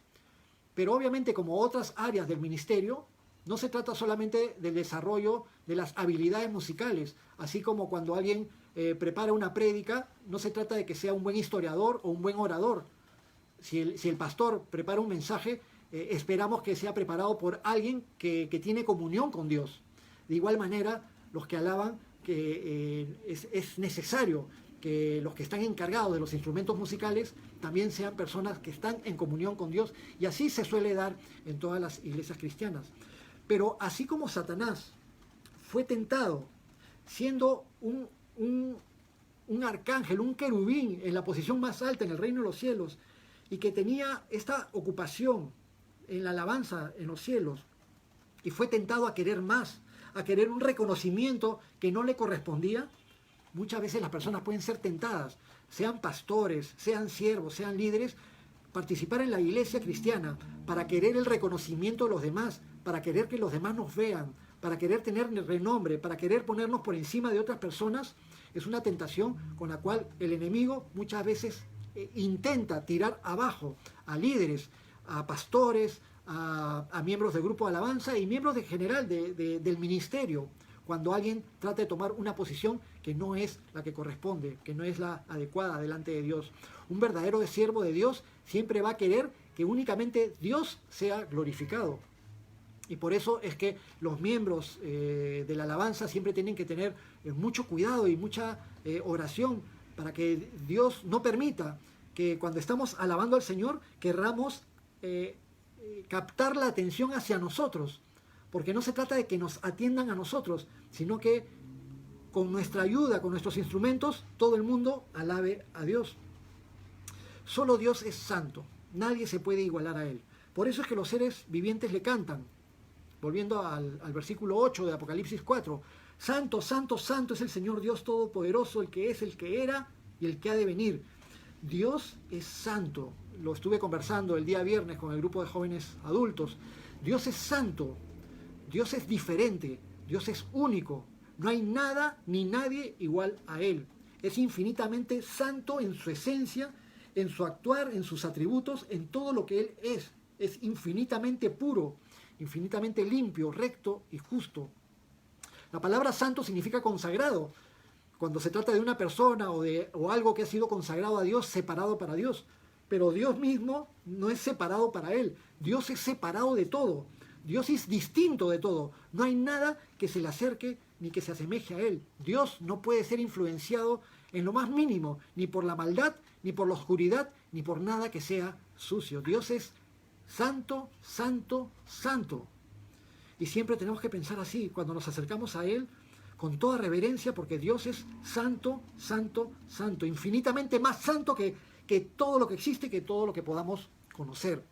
Pero obviamente, como otras áreas del ministerio, no se trata solamente del desarrollo de las habilidades musicales, así como cuando alguien prepara una prédica, no se trata de que sea un buen historiador o un buen orador. Si el pastor prepara un mensaje, esperamos que sea preparado por alguien que tiene comunión con Dios. De igual manera, los que alaban, que es necesario que los que están encargados de los instrumentos musicales también sean personas que están en comunión con Dios, y así se suele dar en todas las iglesias cristianas. Pero así como Satanás fue tentado siendo un arcángel, un querubín en la posición más alta en el reino de los cielos, y que tenía esta ocupación en la alabanza en los cielos, y fue tentado a querer más, a querer un reconocimiento que no le correspondía, muchas veces las personas pueden ser tentadas, sean pastores, sean siervos, sean líderes, participar en la iglesia cristiana para querer el reconocimiento de los demás, para querer que los demás nos vean, para querer tener renombre, para querer ponernos por encima de otras personas. Es una tentación con la cual el enemigo muchas veces intenta tirar abajo a líderes, a pastores, a miembros del grupo de alabanza y miembros en general del ministerio, cuando alguien trata de tomar una posición que no es la que corresponde, que no es la adecuada delante de Dios. Un verdadero siervo de Dios siempre va a querer que únicamente Dios sea glorificado. Y por eso es que los miembros de la alabanza siempre tienen que tener mucho cuidado y mucha oración para que Dios no permita que cuando estamos alabando al Señor querramos captar la atención hacia nosotros, porque no se trata de que nos atiendan a nosotros, sino que con nuestra ayuda, con nuestros instrumentos, todo el mundo alabe a Dios. Solo Dios es santo, nadie se puede igualar a Él. Por eso es que los seres vivientes le cantan. Volviendo al versículo 8 de Apocalipsis 4, santo, santo, santo es el Señor Dios Todopoderoso, el que es, el que era y el que ha de venir. Dios es santo. Lo estuve conversando el día viernes con el grupo de jóvenes adultos. Dios es santo, Dios es diferente, Dios es único. No hay nada ni nadie igual a Él. Es infinitamente santo en su esencia, en su actuar, en sus atributos, en todo lo que Él es. Es infinitamente puro, infinitamente limpio, recto y justo. La palabra santo significa consagrado. Cuando se trata de una persona o algo que ha sido consagrado a Dios, separado para Dios. Pero Dios mismo no es separado para Él. Dios es separado de todo. Dios es distinto de todo. No hay nada que se le acerque ni que se asemeje a Él. Dios no puede ser influenciado en lo más mínimo, ni por la maldad, ni por la oscuridad, ni por nada que sea sucio. Dios es santo, santo, santo. Y siempre tenemos que pensar así cuando nos acercamos a Él, con toda reverencia, porque Dios es santo, santo, santo, infinitamente más santo que todo lo que existe, que todo lo que podamos conocer.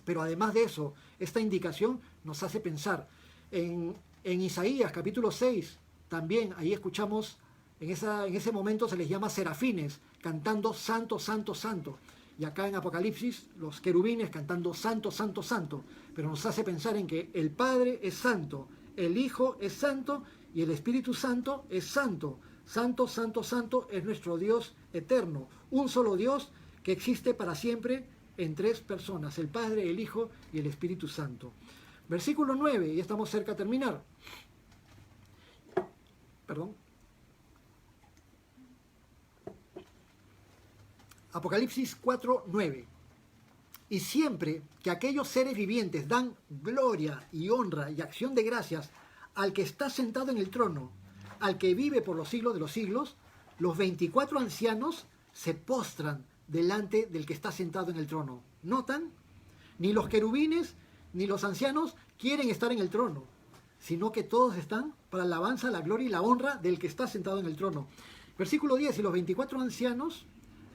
Pero además de eso, esta indicación nos hace pensar en Isaías capítulo 6, también ahí escuchamos, en ese momento se les llama serafines, cantando santo, santo, santo. Y acá en Apocalipsis, los querubines cantando santo, santo, santo. Pero nos hace pensar en que el Padre es santo, el Hijo es santo y el Espíritu Santo es santo. Santo, santo, santo es nuestro Dios eterno. Un solo Dios que existe para siempre en tres personas, el Padre, el Hijo y el Espíritu Santo. Versículo 9, y estamos cerca de terminar. Perdón. Apocalipsis 4, 9. Y siempre que aquellos seres vivientes dan gloria y honra y acción de gracias al que está sentado en el trono, al que vive por los siglos de los siglos, los 24 ancianos se postran delante del que está sentado en el trono. ¿Notan? Ni los querubines ni los ancianos quieren estar en el trono, sino que todos están para la alabanza, la gloria y la honra del que está sentado en el trono. Versículo 10, y los 24 ancianos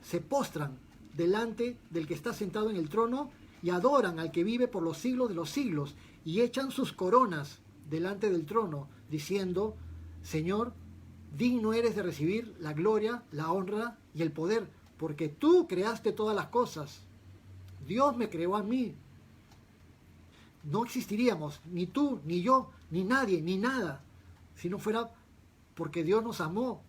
se postran delante del que está sentado en el trono y adoran al que vive por los siglos de los siglos y echan sus coronas delante del trono, diciendo: Señor, digno eres de recibir la gloria, la honra y el poder, porque tú creaste todas las cosas. Dios me creó a mí. No existiríamos, ni tú, ni yo, ni nadie, ni nada, si no fuera porque Dios nos amó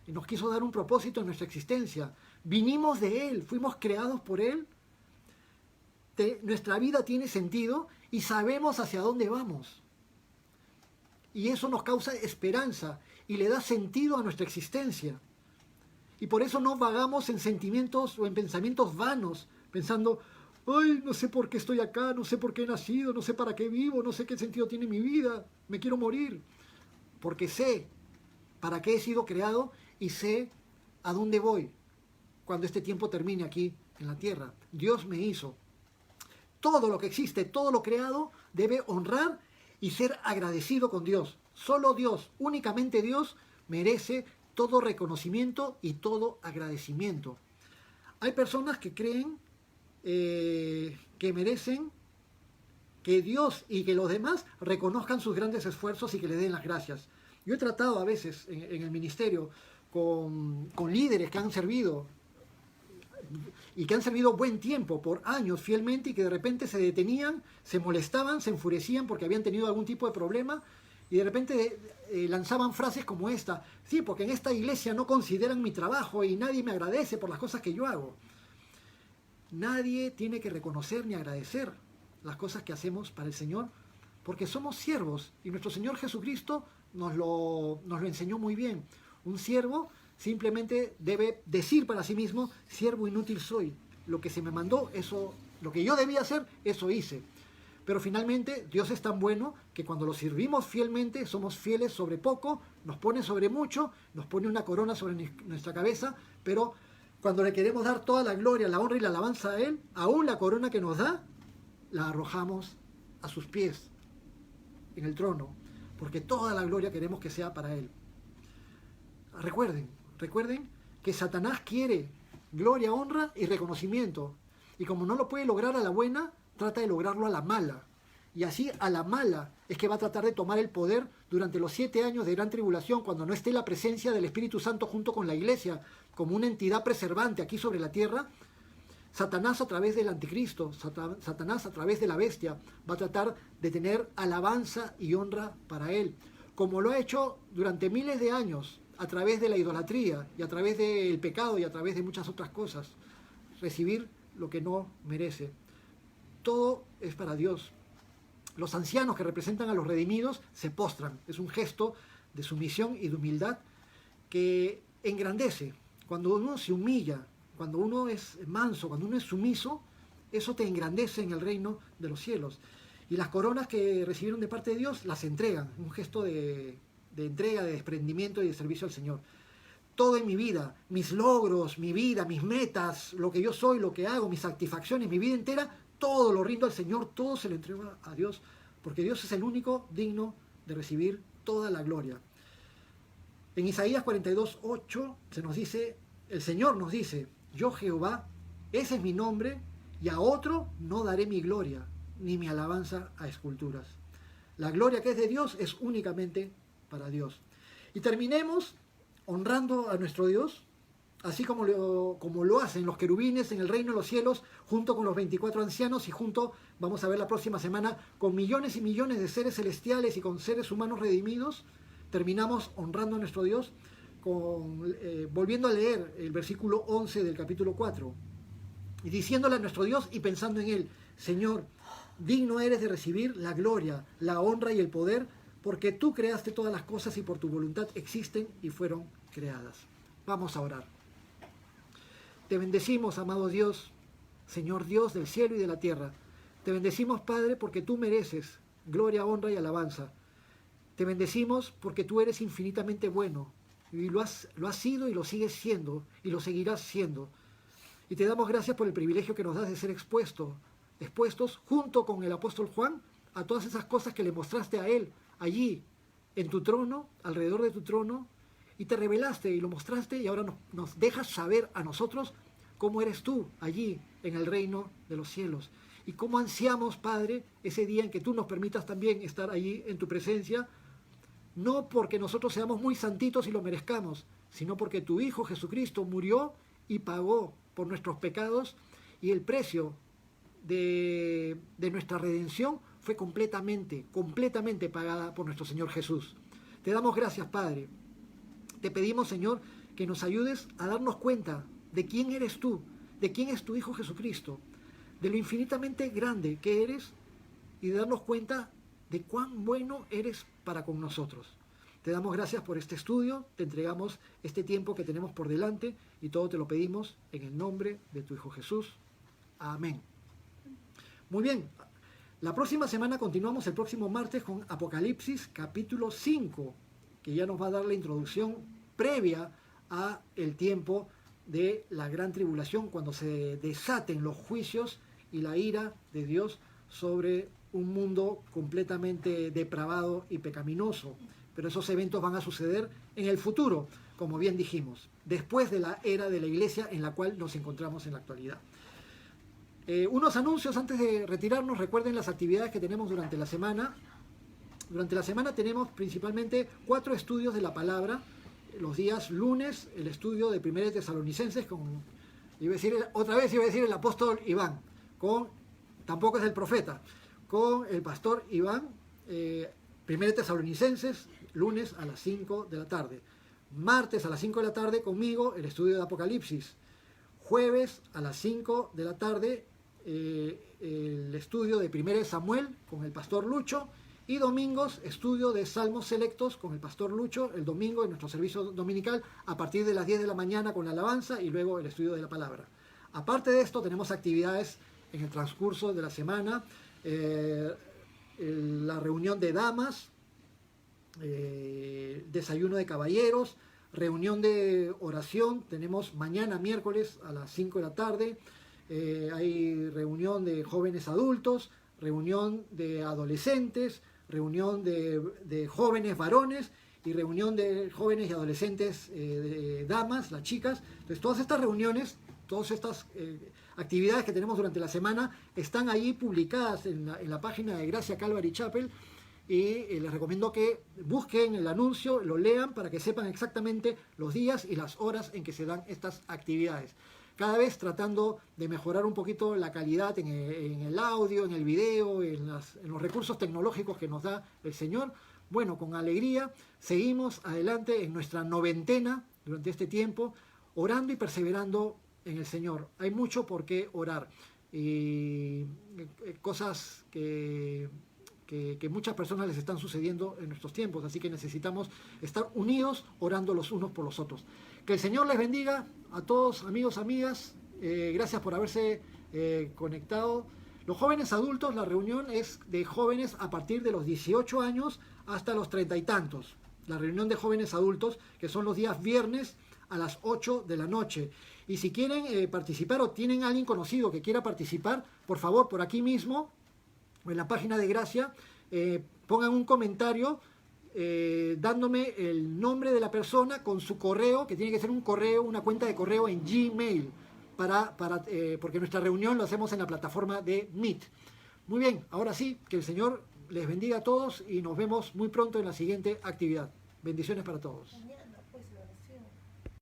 y nos quiso dar un propósito en nuestra existencia. Vinimos de Él, fuimos creados por Él. Nuestra vida tiene sentido y sabemos hacia dónde vamos. Y eso nos causa esperanza y le da sentido a nuestra existencia. Y por eso no vagamos en sentimientos o en pensamientos vanos, pensando, ay, no sé por qué estoy acá, no sé por qué he nacido, no sé para qué vivo, no sé qué sentido tiene mi vida, me quiero morir. Porque sé para qué he sido creado y sé a dónde voy cuando este tiempo termine aquí en la tierra. Dios me hizo. Todo lo que existe, todo lo creado, debe honrar y ser agradecido con Dios. Solo Dios, únicamente Dios, merece todo reconocimiento y todo agradecimiento. Hay personas que creen que merecen que Dios y que los demás reconozcan sus grandes esfuerzos y que le den las gracias. Yo he tratado a veces en el ministerio con líderes que han servido y que han servido buen tiempo, por años fielmente, y que de repente se detenían, se molestaban, se enfurecían porque habían tenido algún tipo de problema, y de repente lanzaban frases como esta: sí, porque en esta iglesia no consideran mi trabajo y nadie me agradece por las cosas que yo hago. Nadie tiene que reconocer ni agradecer las cosas que hacemos para el Señor, porque somos siervos, y nuestro Señor Jesucristo nos lo enseñó muy bien. Un siervo simplemente debe decir para sí mismo: siervo inútil soy, lo que se me mandó, eso, lo que yo debía hacer, eso hice. Pero finalmente Dios es tan bueno que cuando lo servimos fielmente, somos fieles sobre poco, nos pone sobre mucho, nos pone una corona sobre nuestra cabeza, pero cuando le queremos dar toda la gloria, la honra y la alabanza a Él, aún la corona que nos da, la arrojamos a sus pies en el trono, porque toda la gloria queremos que sea para Él. Recuerden que Satanás quiere gloria, honra y reconocimiento, y como no lo puede lograr a la buena, trata de lograrlo a la mala. Y así a la mala es que va a tratar de tomar el poder durante los 7 años de gran tribulación, cuando no esté la presencia del Espíritu Santo junto con la iglesia como una entidad preservante aquí sobre la tierra. Satanás, a través del anticristo, Satanás a través de la bestia, va a tratar de tener alabanza y honra para él, como lo ha hecho durante miles de años, a través de la idolatría y a través del pecado y a través de muchas otras cosas. Recibir lo que no merece. Todo es para Dios. Los ancianos que representan a los redimidos se postran. Es un gesto de sumisión y de humildad que engrandece. Cuando uno se humilla, cuando uno es manso, cuando uno es sumiso, eso te engrandece en el reino de los cielos. Y las coronas que recibieron de parte de Dios las entregan. Un gesto de entrega, de desprendimiento y de servicio al Señor. Todo en mi vida, mis logros, mi vida, mis metas, lo que yo soy, lo que hago, mis satisfacciones, mi vida entera, todo lo rindo al Señor, todo se lo entrego a Dios, porque Dios es el único digno de recibir toda la gloria. En Isaías 42:8 se nos dice, el Señor nos dice: yo Jehová, ese es mi nombre, y a otro no daré mi gloria, ni mi alabanza a esculturas. La gloria que es de Dios es únicamente para Dios. Y terminemos honrando a nuestro Dios, así como lo hacen los querubines en el reino de los cielos, junto con los 24 ancianos, y junto, vamos a ver la próxima semana, con millones y millones de seres celestiales y con seres humanos redimidos. Terminamos honrando a nuestro Dios, volviendo a leer el versículo 11 del capítulo 4, y diciéndole a nuestro Dios y pensando en Él: Señor, digno eres de recibir la gloria, la honra y el poder, porque tú creaste todas las cosas y por tu voluntad existen y fueron creadas. Vamos a orar. Te bendecimos, amado Dios, Señor Dios del cielo y de la tierra. Te bendecimos, Padre, porque tú mereces gloria, honra y alabanza. Te bendecimos porque tú eres infinitamente bueno, y lo has sido y lo sigues siendo, y lo seguirás siendo. Y te damos gracias por el privilegio que nos das de ser expuestos junto con el apóstol Juan a todas esas cosas que le mostraste a él allí, en tu trono, alrededor de tu trono, y te revelaste y lo mostraste, y ahora nos dejas saber a nosotros cómo eres tú allí en el reino de los cielos. Y cómo ansiamos, Padre, ese día en que tú nos permitas también estar allí en tu presencia, no porque nosotros seamos muy santitos y lo merezcamos, sino porque tu Hijo Jesucristo murió y pagó por nuestros pecados, y el precio de nuestra redención fue completamente pagada por nuestro Señor Jesús. Te damos gracias, Padre. Te pedimos, Señor, que nos ayudes a darnos cuenta de quién eres tú, de quién es tu Hijo Jesucristo, de lo infinitamente grande que eres, y de darnos cuenta de cuán bueno eres para con nosotros. Te damos gracias por este estudio, te entregamos este tiempo que tenemos por delante, y todo te lo pedimos en el nombre de tu Hijo Jesús. Amén. Muy bien, la próxima semana continuamos el próximo martes con Apocalipsis capítulo 5, que ya nos va a dar la introducción previa a el tiempo de la gran tribulación, cuando se desaten los juicios y la ira de Dios sobre un mundo completamente depravado y pecaminoso. Pero esos eventos van a suceder en el futuro, como bien dijimos, después de la era de la iglesia en la cual nos encontramos en la actualidad. Unos anuncios antes de retirarnos. Recuerden las actividades que tenemos durante la semana. Durante la semana tenemos principalmente 4 estudios de la palabra. Los días lunes, el estudio de 1 Tesalonicenses con, iba a decir el apóstol Iván, tampoco es el profeta, con el pastor Iván. 1 Tesalonicenses, lunes a las 5 de la tarde. Martes a las 5 de la tarde conmigo, el estudio de Apocalipsis. Jueves a las 5 de la tarde, el estudio de 1 Samuel con el pastor Lucho. Y domingos, estudio de Salmos Selectos con el pastor Lucho, el domingo en nuestro servicio dominical, a partir de las 10 de la mañana con la alabanza, y luego el estudio de la palabra. Aparte de esto, tenemos actividades en el transcurso de la semana. La reunión de damas, desayuno de caballeros, reunión de oración. Tenemos mañana miércoles a las 5 de la tarde. Hay reunión de jóvenes adultos, reunión de adolescentes, reunión de jóvenes varones y reunión de jóvenes y adolescentes de damas, las chicas. Entonces todas estas reuniones, todas estas actividades que tenemos durante la semana están ahí publicadas en la página de Gracia Calvary Chapel, y les recomiendo que busquen el anuncio, lo lean para que sepan exactamente los días y las horas en que se dan estas actividades. Cada vez tratando de mejorar un poquito la calidad en el audio, en el video, en los recursos tecnológicos que nos da el Señor. Bueno, con alegría seguimos adelante en nuestra noventena durante este tiempo, orando y perseverando en el Señor. Hay mucho por qué orar, y cosas que muchas personas les están sucediendo en nuestros tiempos, así que necesitamos estar unidos orando los unos por los otros. Que el Señor les bendiga a todos, amigos, amigas. Gracias por haberse conectado. Los jóvenes adultos, la reunión es de jóvenes a partir de los 18 años hasta los 30 y tantos. La reunión de jóvenes adultos, que son los días viernes a las 8 de la noche. Y si quieren participar, o tienen a alguien conocido que quiera participar, por favor, por aquí mismo, en la página de Gracia, pongan un comentario dándome el nombre de la persona con su correo, que tiene que ser un correo, una cuenta de correo en Gmail, porque nuestra reunión lo hacemos en la plataforma de Meet. Muy bien, ahora sí, que el Señor les bendiga a todos y nos vemos muy pronto en la siguiente actividad. Bendiciones para todos.